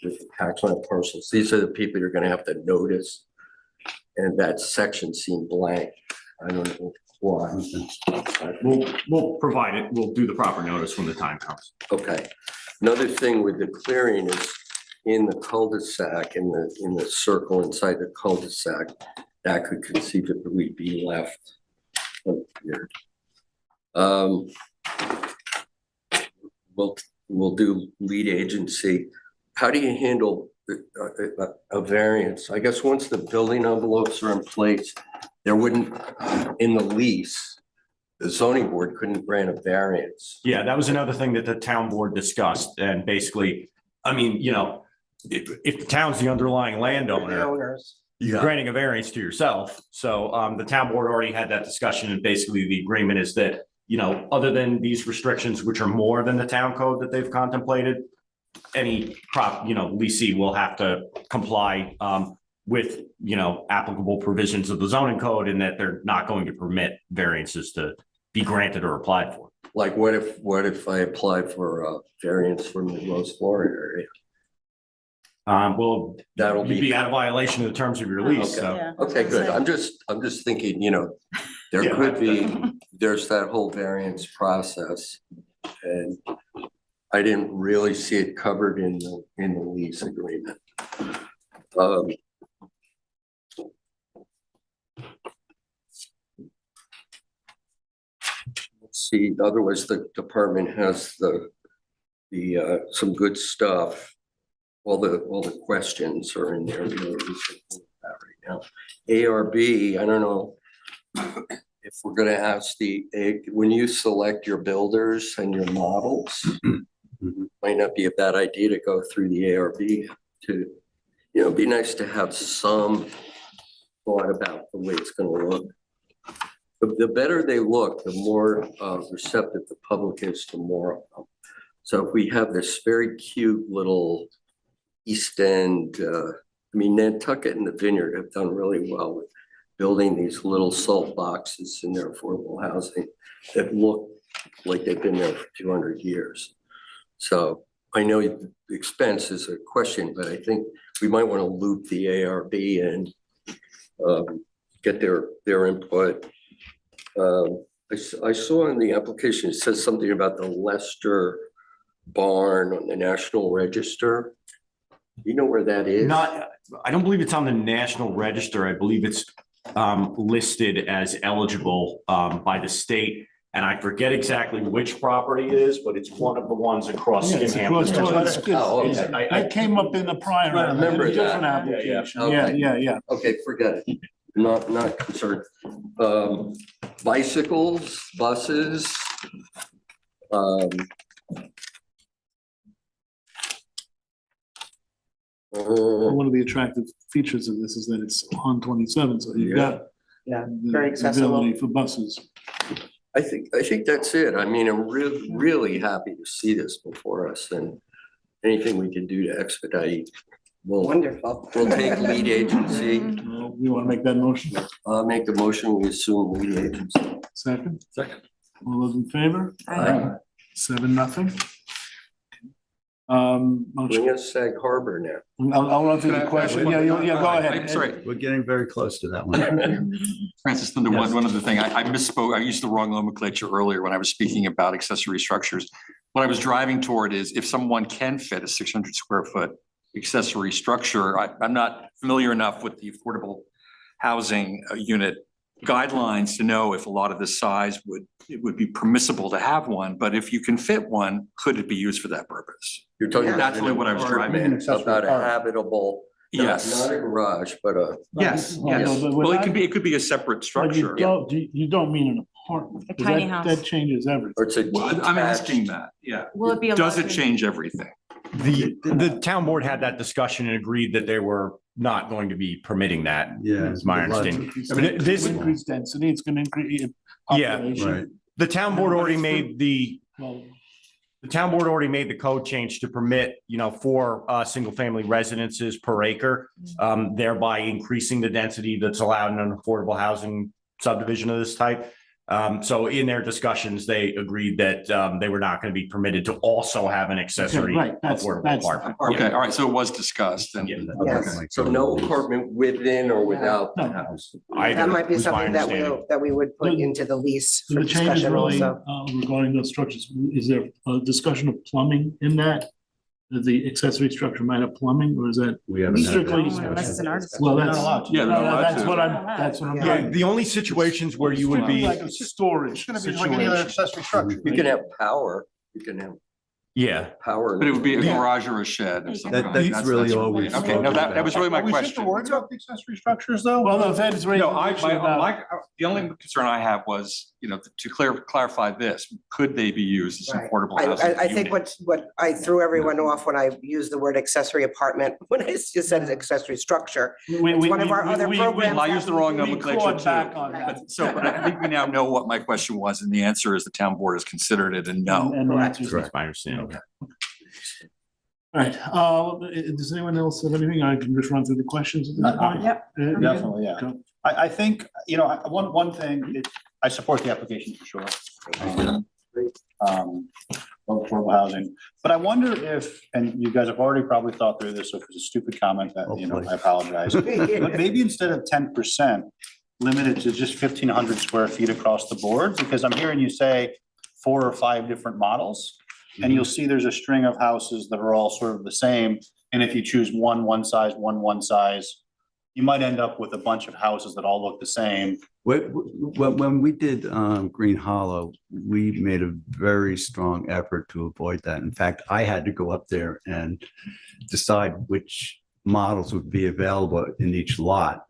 with the tax on parcels. These are the people you're gonna have to notice. And that section seemed blank. I don't know why. We'll provide it. We'll do the proper notice when the time comes. Okay. Another thing with the clearing is in the cul-de-sac, in the circle inside the cul-de-sac, that could conceivably be left uncleared. We'll do lead agency. How do you handle a variance? I guess once the building envelopes are in place, there wouldn't, in the lease, the zoning board couldn't grant a variance. Yeah, that was another thing that the town board discussed. And basically, I mean, you know, if the town's the underlying landowner, Owners. you're granting a variance to yourself. So the town board already had that discussion, and basically the agreement is that, you know, other than these restrictions, which are more than the town code that they've contemplated, any leasee will have to comply with, you know, applicable provisions of the zoning code, and that they're not going to permit variances to be granted or applied for. Like what if I apply for a variance from the Rose Florida area? Well, That'll you'd be out of violation of the terms of your lease, Okay. so. Yeah. Okay, good. I'm just thinking, you know, there Yeah. could be, there's that whole variance process. And I didn't really see it covered in the lease agreement. Let's see, otherwise the department has some good stuff. All the questions are in there. Right now. ARB, I don't know if we're gonna ask when you select your builders and your models, might not be a bad idea to go through the ARB to, it'd be nice to have some thought about the way it's gonna look. The better they look, the more receptive the public is to more of them. So if we have this very cute little East End, Nantucket and the Vineyard have done really well with building these little salt boxes in their affordable housing that look like they've been there for 200 years. So I know the expense is a question, but I think we might want to loop the ARB and get their input. I saw in the application, it says something about the Lester barn on the National Register. You know where that is? I don't believe it's on the National Register. I believe it's listed as eligible by the state. And I forget exactly which property it is, but it's one of the ones across Yeah, it's Hampton. across- Oh, okay. That came up in the prior. I remember in a different that. application. Okay. Yeah. Okay, forget it. Not concerned. Bicycles, buses. One of the attractive features of this is that it's on 27, so you've got Yeah, the very accessible. ability for buses. I think that's it. I mean, I'm really happy to see this before us, and anything we can do to expedite, Wonderful. we'll take lead agency. You want to make that motion? I'll make the motion, we assume lead agency. Second? Second. All those in favor? Aye. 7-0. Motion. Bring us Sag Harbor now. I'll run through the question. Yeah, go ahead. Sorry, We're getting very close to that one. Francis, one other thing, I misspoke, I used the wrong nomenclature earlier when I was speaking about accessory structures. What I was driving toward is if someone can fit a 600 square foot accessory structure, I'm not familiar enough with the affordable housing unit guidelines to know if a lot of this size it would be permissible to have one, but if you can fit one, could it be used for that purpose? You're talking Yeah. about That's really what I was driving apartment, about a habitable, Yes. not a garage, but a. Yes, Well, yes. but Well, I- it could be a separate But structure. you don't mean an apartment. A 'cause tiny that- house. That changes everything. Or it's a Well, I'm detached- asking that, yeah. Will it be? Does it allowed to- change everything? The town board had that discussion and agreed that they were not going to be permitting that. Yeah. Is my understanding. I mean, This increase density, it's gonna increase. Yeah. population. Right. The town board already made the Well, town board already made the code change to permit, 4 single family residences per acre, thereby increasing the density that's allowed in an affordable housing subdivision of this type. So in their discussions, they agreed that they were not going to be permitted to also have an accessory right, that's- affordable that's- apartment. Okay, all right, so it was discussed and. Yeah. Yes. So no apartment within or without the No. house. That might be was my something that understanding. we would put into the lease so for the change is discussion really also. regarding those structures. Is there a discussion of plumbing in that? That the accessory structure might have plumbing, or is that? We haven't had Strictly- that Oh, Unless it's discussion. an artist. Well, They're that's. not allowed to. Yeah, they're not allowed That's to. that's what I'm. Yeah. Yeah, the only situations where you would be, Like a storage. It's gonna be like any other situation. accessory structure. You can have power, you can have yeah. power. But it would be a Yeah. garage or a shed or something. That- that's really all we Okay, no, that was really my Are we question. super worried about the accessory structures though? Well, no, that is raising. No, the issue about- the only concern I have was, to clarify this, could they be used as Right. affordable I housing? think unit? what I threw everyone off when I used the word accessory apartment, when I just said accessory structure. It's one of our other programs. Well, I used the wrong we nomenclature clawed too. back on that. But I think we now know what my question was, and the answer is the town board has considered it and no. And the Correct. answer is That's my understanding. All right, does anyone else have anything? I can just run through the questions at this point. Yep. Definitely, yeah. Go. I think, one thing, I support the application for sure. Affordable housing, but I wonder if, and you guys have already probably thought through this, so if it's a stupid comment that, I apologize. But maybe instead of 10%, limited to just 1,500 square feet across the board, because I'm hearing you say 4 or 5 different models. And you'll see there's a string of houses that are all sort of the same. And if you choose one size, one size, you might end up with a bunch of houses that all look the same. When we did Green Hollow, we made a very strong effort to avoid that. In fact, I had to go up there and decide which models would be available in each lot.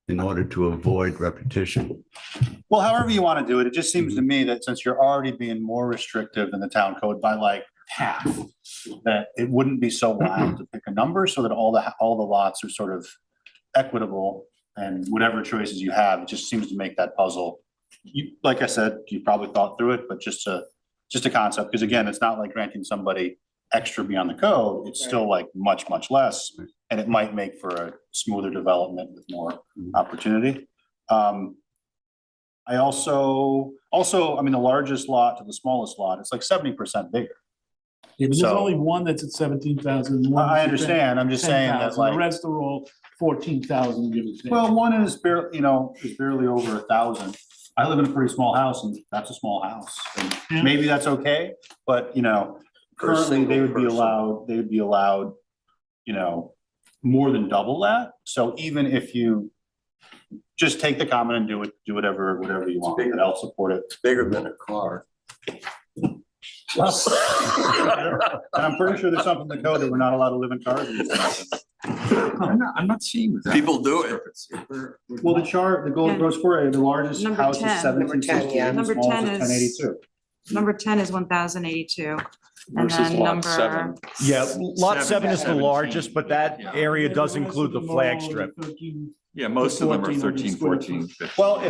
in order to avoid repetition. Well, however you want to do it, it just seems to me that since you're already being more restrictive than the town code by like half, that it wouldn't be so wild to pick a number so that all the lots are sort of equitable, and whatever choices you have, it just seems to make that puzzle. You, like I said, you probably thought through it, but just a concept, because again, it's not like granting somebody extra beyond the code. It's still like much, much less, and it might make for a smoother development with more opportunity. I also, I mean, the largest lot to the smallest lot, it's like 70% bigger. Yeah, but there's So- only one that's at 17,000. I understand. I'm just saying that 10,000. like. The rest are all 14,000, give or take. Well, one is barely, is barely over 1,000. I live in a pretty small house, and that's a small house. And Yeah. maybe that's okay, but For a currently they single would be person. allowed, more than double that. So even if you just take the comment and do whatever you want, bigger. and I'll support it. It's bigger than a car. And I'm pretty sure there's something in the code that we're not allowed to live in cars. I'm not seeing that. People do it. Well, the Golden Gross Square area, the largest Number house is 10. 1768, yeah. and the Number smallest 10 is is- 1082. Number 10 is 1,082. And Versus then lot number, 7. Yeah, lot 7 is the 17. largest, but that Yeah. area does include the flag strip. Yeah, most of them are 1,400 13, 14, 15. Well,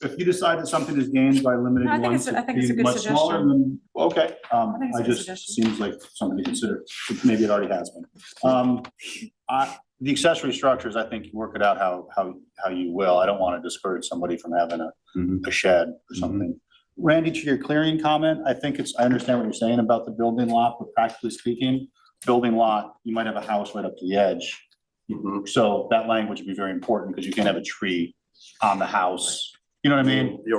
if you decide that something is gained by limiting No, I think one it's- I to think it's a be good much smaller, suggestion. then, okay. think it's a I good just suggestion. seems like something to consider. Maybe it already has been. The accessory structures, I think you work it out how you will. I don't want to discourage somebody from having a shed or something. Randy, to your clearing comment, I understand what you're saying about the building lot, but practically speaking, building lot, you might have a house right up to the edge. Mhm. So that language would be very important because you can't have a tree on the house. You know what I mean? You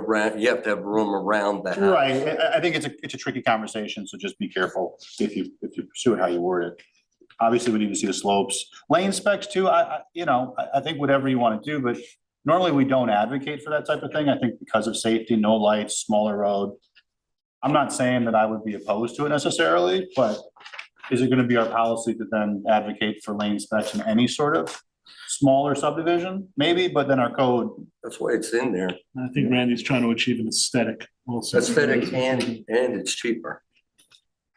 have to have room around the house. Right. I think it's a tricky conversation, so just be careful if you pursue it how you word it. Obviously, we need to see the slopes. Lane specs too, I think whatever you want to do, but normally we don't advocate for that type of thing. I think because of safety, no lights, smaller road. I'm not saying that I would be opposed to it necessarily, but is it going to be our policy to then advocate for lane specs in any sort of smaller subdivision? Maybe, but then our code. That's why it's in there. I think Randy's trying to achieve an aesthetic also. Aesthetic and it's cheaper.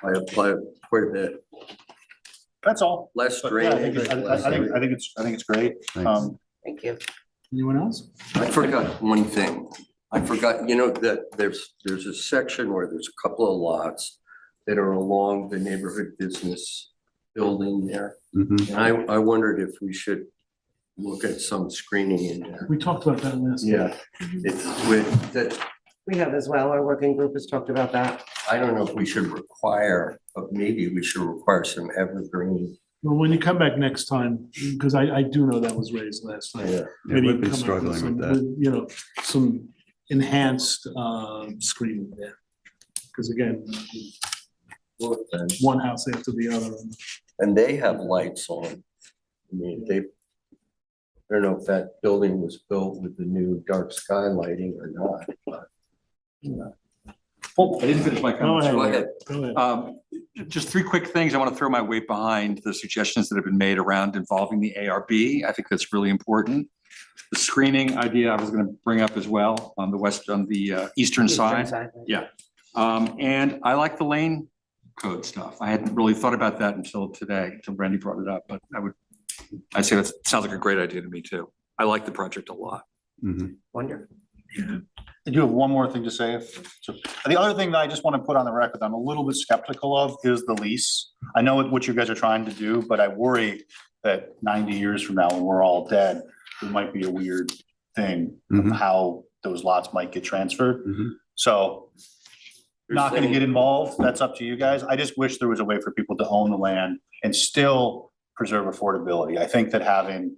By quite a bit. That's all. Less But yeah, I think drainage. I think it's great. Thanks. Thank you. Anyone else? I forgot one thing. I forgot, that there's a section where there's a couple of lots that are along the neighborhood business building there. Mhm. And I wondered if we should look at some screening in there. We talked about that last. Yeah, it's with that, We have as well. Our working group has talked about that. I don't know if we should require, but maybe we should require some evergreen. Well, when you come back next time, because I do know that was raised last time. Yeah, Maybe we've been come up struggling some, with that. Some enhanced screening there. Because again, one house after the other. And they have lights on. I mean, I don't know if that building was built with the new dark sky lighting or not, but. I didn't finish my comments. Go Go ahead. ahead. Go ahead. Just 3 quick things. I want to throw my weight behind the suggestions that have been made around involving the ARB. I think that's really important. The screening idea I was going to bring up as well on the eastern side. Yeah. And I like the lane code stuff. I hadn't really thought about that until today, until Randy brought it up, but I'd say that sounds like a great idea to me too. I like the project a lot. Mhm. Wonderful. I do have one more thing to say. The other thing that I just want to put on the record, I'm a little bit skeptical of is the lease. I know what you guys are trying to do, but I worry that 90 years from now, when we're all dead, it might be a weird thing of Mhm. how those lots might get transferred. Mhm. So You're not going to saying- get involved. That's up to you guys. I just wish there was a way for people to own the land and still preserve affordability. I think that having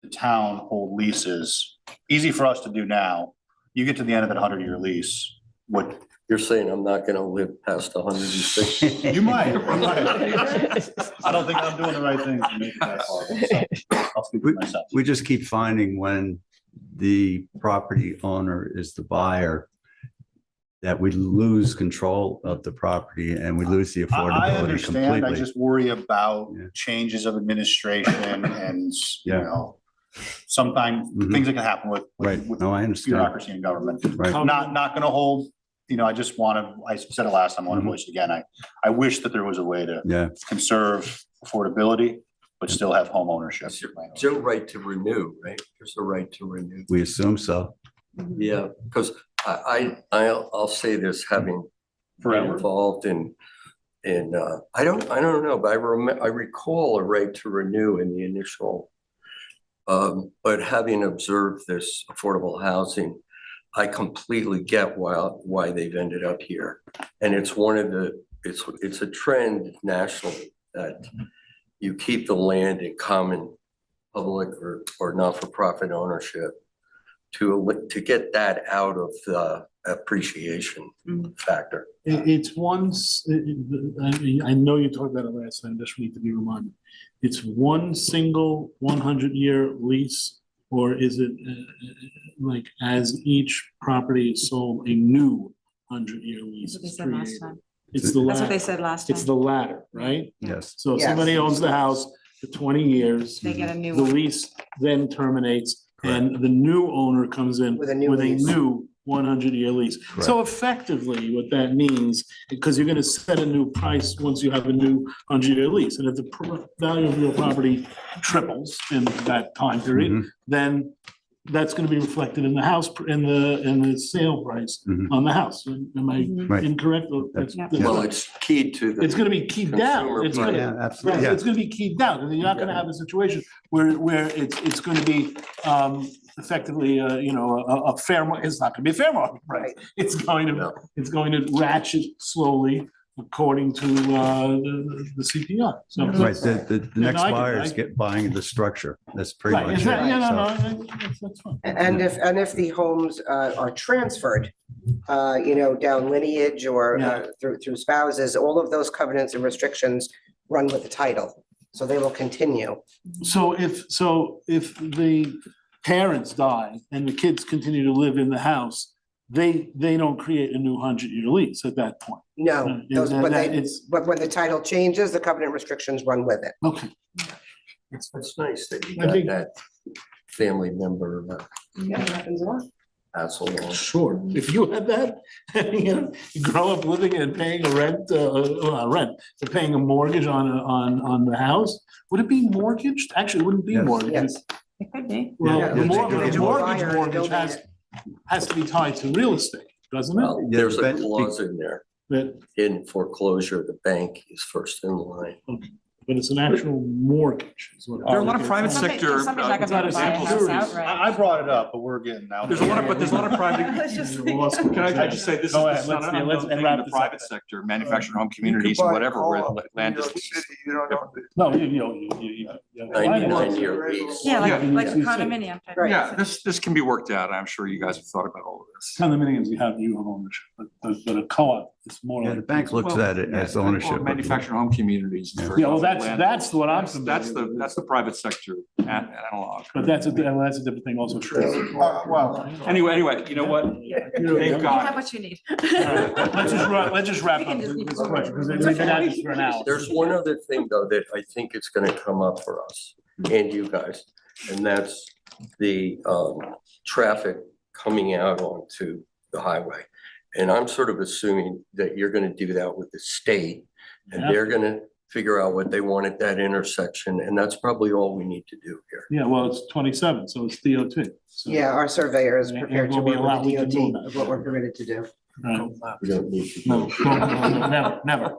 the town hold leases, easy for us to do now. You get to the end of that 100-year lease, what You're saying I'm not gonna live past 106? you might. I don't think I'm doing the right thing to make it that far. So I'll speak for myself. We just keep finding when the property owner is the buyer, that we lose control of the property and we lose the I affordability understand. I completely. just worry about Yeah. changes of administration and, Yeah. sometimes Mhm. things that can happen with. Right. with No, I understand. Bureaucracy in government. Right. I'm not gonna hold, I just wanna, I said it last time, I wanna Mhm. voice it again. I wish that there was a way to Yeah. conserve affordability, but still have home ownership. There's a right to renew, right? There's a right to renew. We assume so. Yeah, because I'll say this, having been Forever. involved in, I don't know, but I recall a right to renew in the initial. But having observed this affordable housing, I completely get why they've ended up here. And it's one of the, it's a trend nationally that you keep the land in common public or not-for-profit ownership to get that out of the appreciation factor. It's I know you talked about it last time, just need to be reminded. It's one single 100-year lease, or is it like as each property is sold, a new 100-year lease? That's what they is said last created? time. It's the That's what they latter. said last It's time. the latter, right? Yes. So if Yes. somebody owns the house for 20 years, They get a new the one. lease then terminates and the new owner comes in With a new lease. new 100-year lease. So effectively, what that means, because you're gonna set a new price once you have a new 100-year lease. And if the value of your property triples in that time period, Mhm. then that's gonna be reflected in the house, in the sale price Mhm. on the house. Am I Right. incorrect? Or that's- Yeah. Well, it's key to the. It's gonna be keyed down. Consumer It's price. gonna, Yeah, absolutely. right, Yeah. it's gonna be keyed down, and you're not gonna have a situation where it's gonna be effectively, a fair market. It's not gonna be a fair market price. It's going No. to ratchet slowly according to the CPI. So Right. The next I get it. buyer is buying the structure. That's pretty right, much is that, it. yeah, no, So- no, that's fine. And if the homes are transferred, down lineage or through spouses, all of those covenants and restrictions run with the title. So they will continue. So if the parents die and the kids continue to live in the house, they don't create a new 100-year lease at that point. No, those, That- but that they, it's, but when the title changes, the covenant restrictions run with it. okay. It's nice that you I got think- that family member Yeah, it happens a lot. pass along. Sure, if you had that, you grow up living and paying a paying a mortgage on the house, would it be mortgaged? Actually, it wouldn't be Yes. mortgaged. Yes. It could be. Well, Yeah, the yeah. mortgage Individual buyers mortgage building has to be tied to real estate, doesn't it? Well, Yeah, there's a but- clause in there, That, in foreclosure, the bank is first in line. but it's an actual mortgage. is what There are a lot of it is. private Somebody- sector. somebody's not gonna it's buy a not house serious. outright. I brought it up, but we're getting out. There's a lot of, but there's a lot of private. Let's just- Can I just say, this is Go ahead, this is not let's- an yeah, let's- unknown and thing wrap in the this up private then. sector, manufactured home You could communities, buy a whatever, where co-op in land New is York leased. City, you don't know the- No, you. 99-year lease. Yeah, Yeah. like a condominium. type. Right. Yeah, this can be worked out. I'm sure you guys have thought about all of this. Condominiums, you have ownership, but a co-op is more Yeah, like. the bank looks Well, at it as yeah, ownership. or of- Manufactured home communities. Yeah. Yeah, well, that's what I'm. That's the private sector analog. But that's a different thing also. Well, Anyway, you know what? Thank You God. have what you need. Let's just wrap We can up just keep this going. question, because we've been at this for an hour. There's one other thing, though, that I think is gonna come up for us and you guys, and that's the traffic coming out onto the highway. And I'm sort of assuming that you're gonna do that with the state, and Yeah. they're gonna figure out what they want at that intersection, and that's probably all we need to do here. Yeah, well, it's 27, so it's DOT. So- Yeah, our surveyor is And prepared to we'll be work allowed- with we the can DOT move that. of what we're permitted to do. Right. We don't need to. No, never.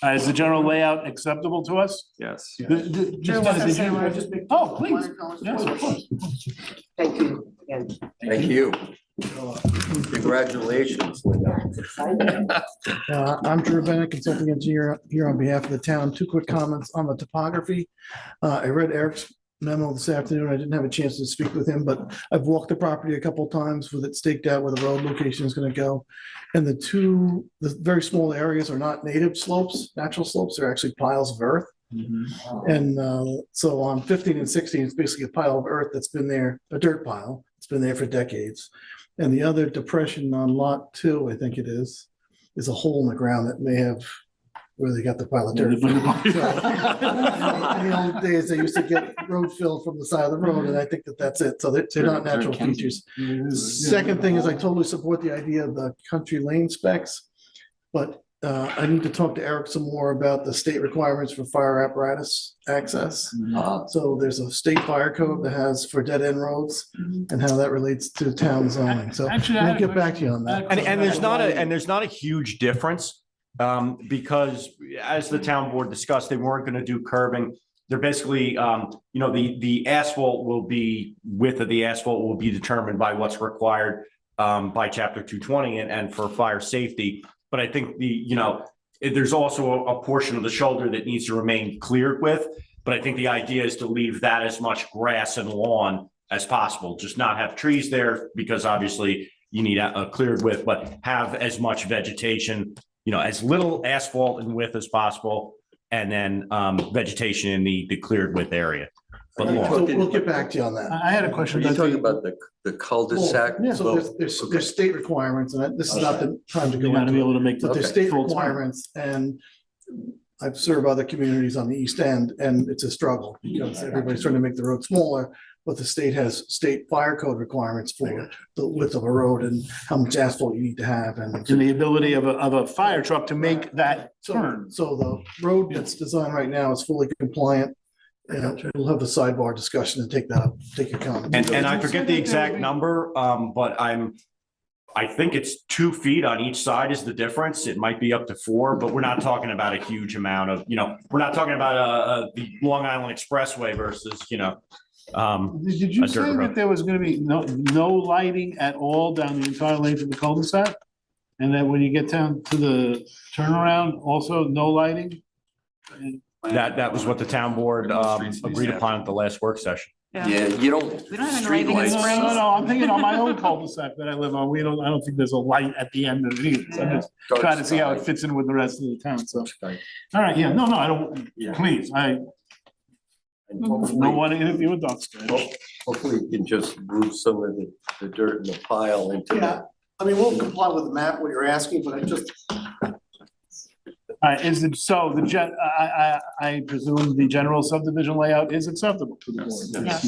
Is the general layout acceptable to us? Yes. Just wants to did say you- one. Oh, please. Yes, of course. Thank you again. Thank you. Congratulations, Linda. I'm Drew Bennett, consulting engineer here on behalf of the town. Two quick comments on the topography. I read Eric's memo this afternoon. I didn't have a chance to speak with him, but I've walked the property a couple of times with it staked out where the road location is going to go. And the very small areas are not native slopes, natural slopes. They're actually piles of earth. And so on 15 and 16, it's basically a pile of earth that's been there, a dirt pile. It's been there for decades. And the other depression on lot 2, I think it is a hole in the ground that may have where they got the pile of dirt. In the old days, they used to get road fill from the side of the road, and I think that that's it. So they're not natural features. Second thing is I totally support the idea of the country lane specs, but I need to talk to Eric some more about the state requirements for fire apparatus access. So there's a state fire code that has for dead end roads and how that relates to town zoning. So Actually, I'll get back to you on that. And there's not a huge difference, because as the town board discussed, they weren't gonna do curbing. They're basically, the asphalt width of the asphalt will be determined by what's required by chapter 220 and for fire safety. But I think there's also a portion of the shoulder that needs to remain cleared with. But I think the idea is to leave that as much grass and lawn as possible, just not have trees there because obviously you need a cleared width, but have as much vegetation, as little asphalt and width as possible. And then vegetation in the cleared width area. But So we'll get back to you on that. I had a question. Are you talking about the cul-de-sac? So there's state requirements, and this is not the time to You go gotta be into it, able to make but there's state requirements, and I've served other communities on the east end, and it's a struggle because everybody's trying to make the road smaller, but the state has state fire code requirements for the width of a road and how much asphalt you need to have, and the ability of a fire truck to make that turn. so the road that's designed right now is fully compliant. We'll have the sidebar discussion and take that up, take your comment. And I forget the exact number, but I think it's 2 feet on each side is the difference. It might be up to 4, but we're not talking about a huge amount of, we're not talking about the Long Island Expressway versus, Did you a dirt say road. that there was gonna be no lighting at all down the entire length of the cul-de-sac? And then when you get down to the turnaround, also no lighting? that was what the town board agreed upon at the last work session. Yeah, you don't. We don't have any lighting in Streetlights. Springs. No, I'm thinking on my own cul-de-sac that I live on, I don't think there's a light at the end of it either. So I'm just Dark trying to see how it sky. fits in with the rest of the town, so. All right, yeah, no, I don't, please, I don't want to interview with Doc. Hopefully you can just move some of the dirt in the pile into Yeah, I mean, we'll comply with the map, what you're asking, but I just, Is it, so I presume the general subdivision layout is acceptable to the board? Yes.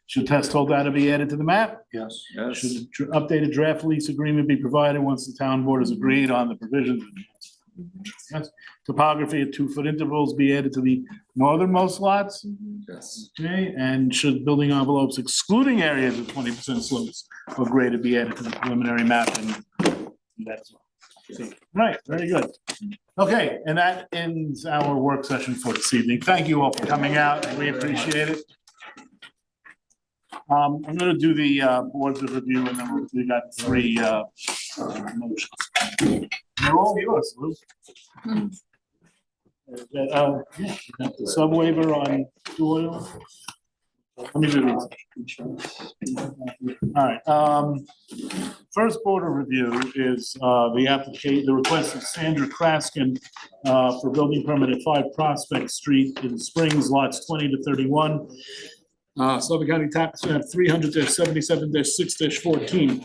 Should test hole data be added to the map? Yes. Should an updated draft lease agreement be provided once the town board has agreed on the provisions? Yes. Topography at 2-foot intervals be added to the northernmost lots? Yes. Okay, and should building envelopes excluding areas of 20% slopes or greater be added to the preliminary map and that as well? So, right, very good. Okay, and that ends our work session for this evening. Thank you all for coming out. We appreciate it. I'm gonna do the boards of review, and then we got 3 motions. They're all yours, Lou. Yeah, we got the sub waiver on soil. Let me do these. All right, first board of review is the request of Sandra Kraskin for building permit at 5 Prospect Street in Springs, lots 20 to 31. Suffolk County Tax Map 300-77-6-14.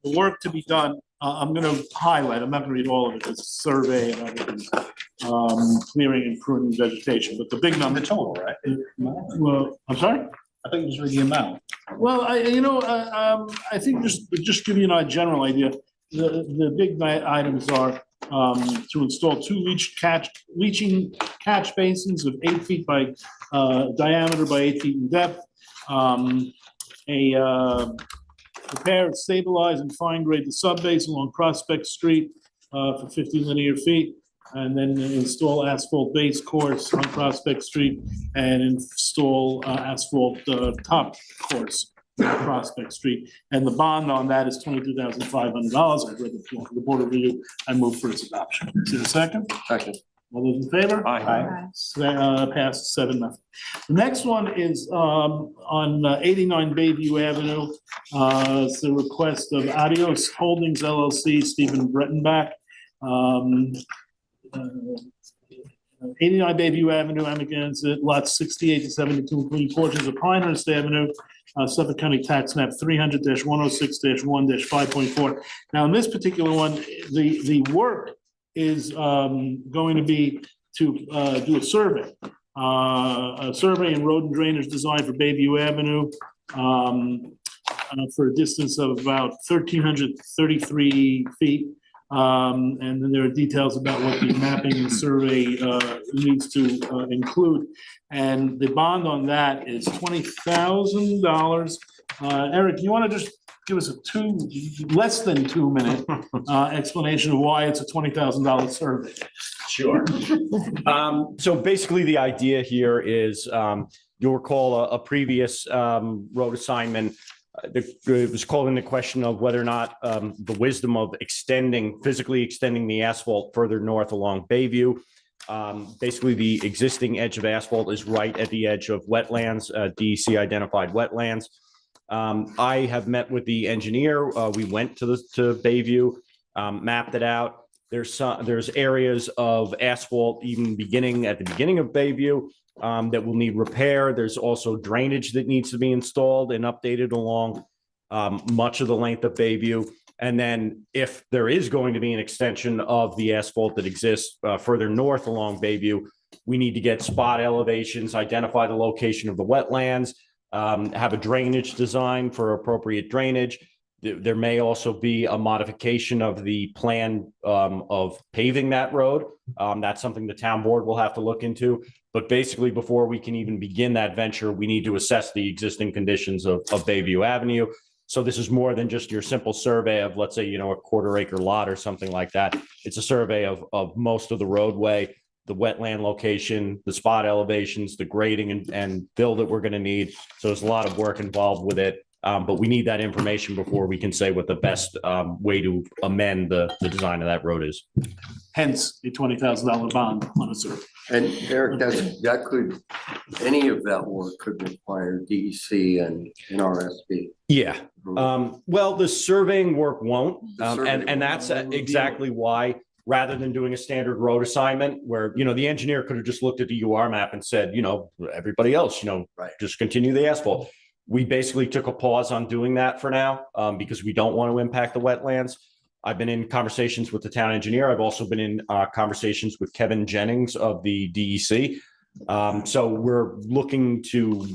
The work to be done, I'm gonna highlight, I'm not gonna read all of it, it's a survey and everything. Clearing and pruning vegetation, but the big number. The total, right? Well, I'm sorry? I think it was the amount. Well, I think just give you a general idea. The big items are to install 2 leaching catch basins of 8 feet by diameter by 8 feet in depth. Prepare, stabilize, and fine grade the subbase along Prospect Street for 50 linear feet. And then install asphalt base course on Prospect Street and install asphalt top course on Prospect Street. And the bond on that is $22,500. I've read the board of review. I move for its adoption. Is there a second? Second. All those in favor? Aye. Passed 7-0. The next one is on 89 Bayview Avenue. It's the request of Adios Holdings LLC, Stephen Brettenbach. 89 Bayview Avenue, Amagansett, lots 68 to 72, including portions of Pinehurst Avenue, Suffolk County Tax Map 300-106-1-5.4. Now, in this particular one, the work is going to be to do a survey and road and drainage design for Bayview Avenue for a distance of about 1,333 feet. And then there are details about what the mapping and survey needs to include. And the bond on that is $20,000. Eric, you want to just give us a less than 2 minute explanation of why it's a $20,000 survey? Sure. So basically the idea here is, you'll recall a previous road assignment. It was calling the question of whether or not the wisdom of physically extending the asphalt further north along Bayview. Basically, the existing edge of asphalt is right at the edge of wetlands, DEC identified wetlands. I have met with the engineer. We went to Bayview, mapped it out. There's areas of asphalt even beginning at the beginning of Bayview that will need repair. There's also drainage that needs to be installed and updated along much of the length of Bayview. And then if there is going to be an extension of the asphalt that exists further north along Bayview, we need to get spot elevations, identify the location of the wetlands, have a drainage design for appropriate drainage. There may also be a modification of the plan of paving that road. That's something the town board will have to look into. But basically, before we can even begin that venture, we need to assess the existing conditions of Bayview Avenue. So this is more than just your simple survey of, let's say, a quarter-acre lot or something like that. It's a survey of most of the roadway, the wetland location, the spot elevations, the grading and fill that we're going to need. So there's a lot of work involved with it. But we need that information before we can say what the best way to amend the design of that road is. Hence a $20,000 bond on a survey. And Eric, any of that work could require DEC and RSB. Yeah. Well, the surveying work won't. And that's exactly why, rather than doing a standard road assignment where, the engineer could have just looked at the UR map and said, everybody else, right, just continue the asphalt. We basically took a pause on doing that for now because we don't want to impact the wetlands. I've been in conversations with the town engineer. I've also been in conversations with Kevin Jennings of the DEC. So we're looking to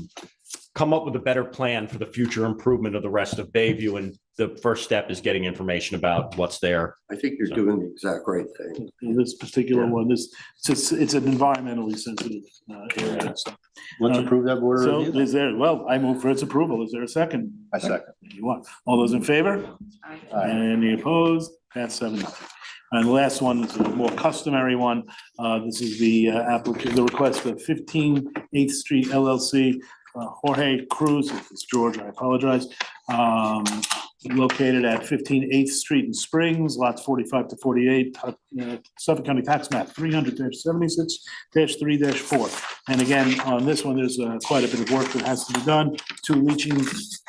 come up with a better plan for the future improvement of the rest of Bayview. And the first step is getting information about what's there. I think you're doing the exact right thing. In this particular one, it's an environmentally sensitive area. So Let's approve that board So review. is there, I move for its approval. Is there a second? I second. You want, all those in favor? Aye. Any opposed? Pass 7-0. And the last one is a more customary one. This is the request of 15 8th Street LLC, Jorge Cruz, if it's George, I apologize. Located at 15 8th Street in Springs, lots 45 to 48, Suffolk County Tax Map 300-76-3-4. And again, on this one, there's quite a bit of work that has to be done. 2 leaching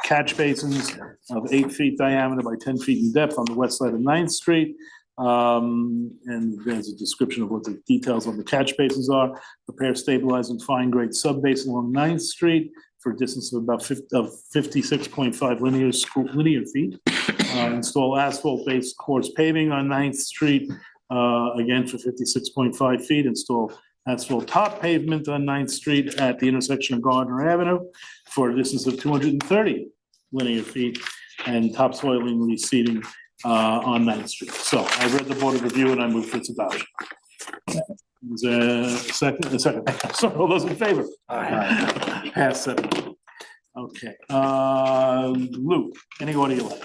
catch basins of 8 feet diameter by 10 feet in depth on the west side of 9th Street. And there's a description of what the details on the catch basins are. Repair, stabilize, and fine grade sub basin along 9th Street for a distance of about 56.5 linear feet. Install asphalt-based coarse paving on 9th Street, again for 56.5 feet. Install asphalt top pavement on 9th Street at the intersection of Gardner Avenue for a distance of 230 linear feet, and topsoiling reseeding on 9th Street. So I've read the board of review and I move for its adoption. Is there a second? So all those in favor? Aye. Pass 7. Okay. Luke, any order you like?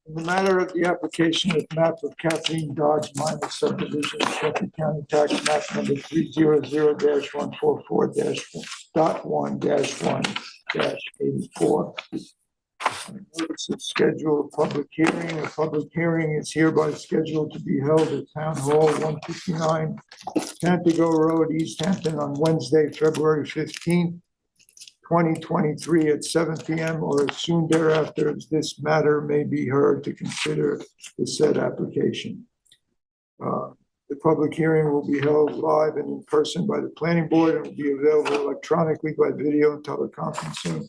In the matter of the application of map of Kathleen Dodge minor subdivision, Suffolk County Tax Map number 300-144-1-1-1-84. Notice of scheduled public hearing. A public hearing is hereby scheduled to be held at Town Hall 159 Tantago Road, East Hampton on Wednesday, February 15th, 2023 at 7 p.m. or as soon thereafter as this matter may be heard to consider the said application. The public hearing will be held live and in person by the planning board and will be available electronically by video and teleconferencing.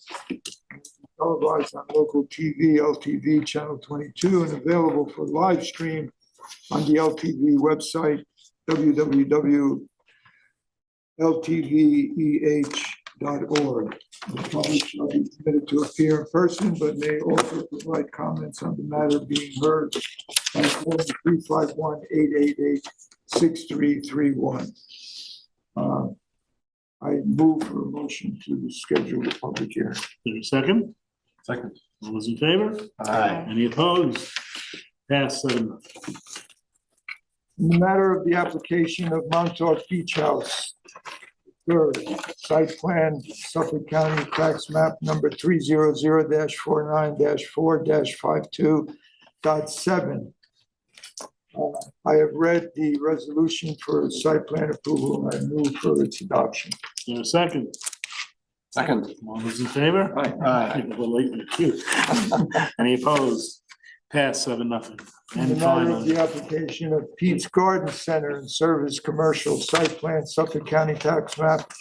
Televised on local TV, LTV channel 22, and available for live stream on the LTV website, www.ltveh.org. The public shall be permitted to appear in person, but may also provide comments on the matter being heard by phone 351-888-6331. I move for a motion to schedule the public hearing. Is there a second? Second. All those in favor? Aye. Any opposed? Pass 7-0. In the matter of the application of Montauk Beach House, third, site plan, Suffolk County tax map number 300-49-4-52.7. I have read the resolution for site plan approval, and I move for its adoption. Is there a second? Second. All those in favor? Aye. Aye. We're late in the queue. Any opposed? Pass 7-0. In the And matter of finally, the application of Pete's Garden Center and Service Commercial Site Plan, Suffolk County Tax Map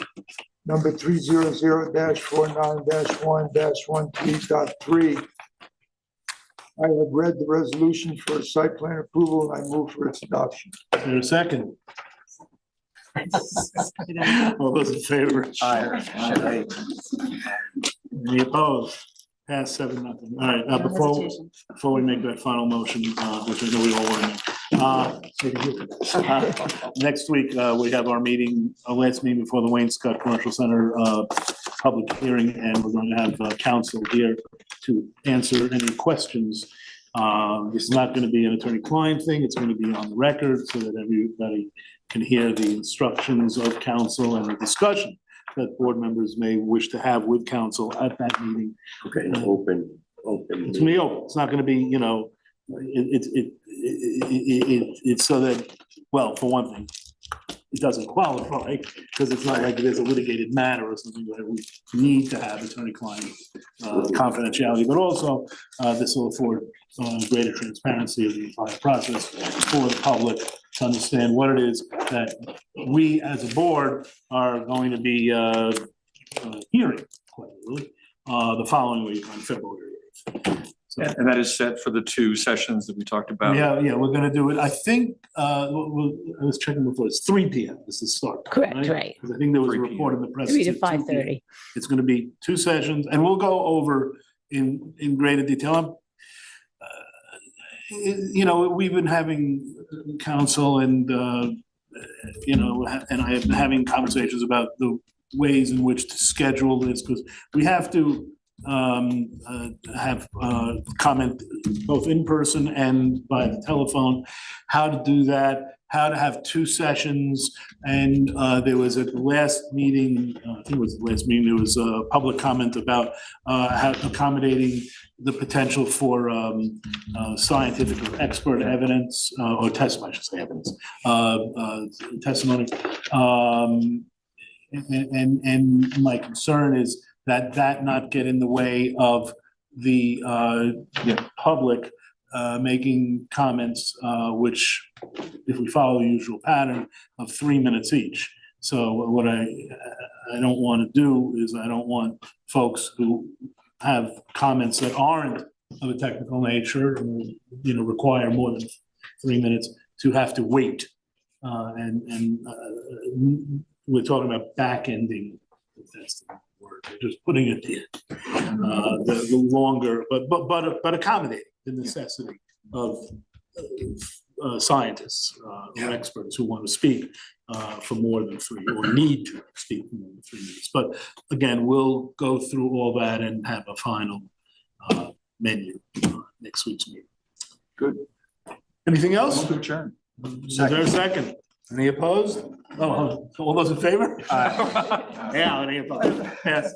number 300-49-1-13.3. I have read the resolution for site plan approval, and I move for its adoption. is there a second? All those in favor? Aye. Any opposed? Pass 7-0. All right, No before hesitation. we make that final motion, which I know we all want to make. Next week, we have our meeting, our last meeting before the Wayne Scott Commercial Center public hearing, and we're going to have counsel here to answer any questions. This is not going to be an attorney-client thing. It's going to be on the record so that everybody can hear the instructions of counsel and the discussion that board members may wish to have with counsel at that meeting. Okay, open. It's gonna be open. It's not gonna be, it's so that, well, for one thing, it doesn't qualify because it's not like it is a litigated matter or something that we need to have attorney-client confidentiality, but also this will afford greater transparency of the entire process for the public to understand what it is that we as a board are going to be hearing, quite literally, the following week on February 8th. So, And that is set for the two sessions that we talked about. yeah, we're gonna do it. I think, I was checking before, it's 3 PM is the start. Correct, right. Because I think there was a 3 p.m. report in the press. 3 to it's at 2 p.m. 5:30. It's gonna be 2 sessions, and we'll go over in greater detail. We've been having counsel and, and I have been having conversations about the ways in which to schedule this, because we have to have comment both in person and by the telephone, how to do that, how to have 2 sessions. And there was at the last meeting, I think it was the last meeting, there was a public comment about how accommodating the potential for scientific or expert evidence or testimony, I should say evidence, testimony. And my concern is that not get in the way of the public making comments, which, if we follow the usual pattern of 3 minutes each. So what I don't want to do is I don't want folks who have comments that aren't of a technical nature, require more than 3 minutes to have to wait. And we're talking about back-ending, if that's the word, just putting it in, the longer, but accommodating the necessity of scientists or experts who want to speak for more than 3 or need to speak for more than 3 minutes. But again, we'll go through all that and have a final menu next week's meeting. Good. Anything else? To adjourn. Is there a second? Any opposed? Oh, all those in favor? Yeah, any opposed? Pass.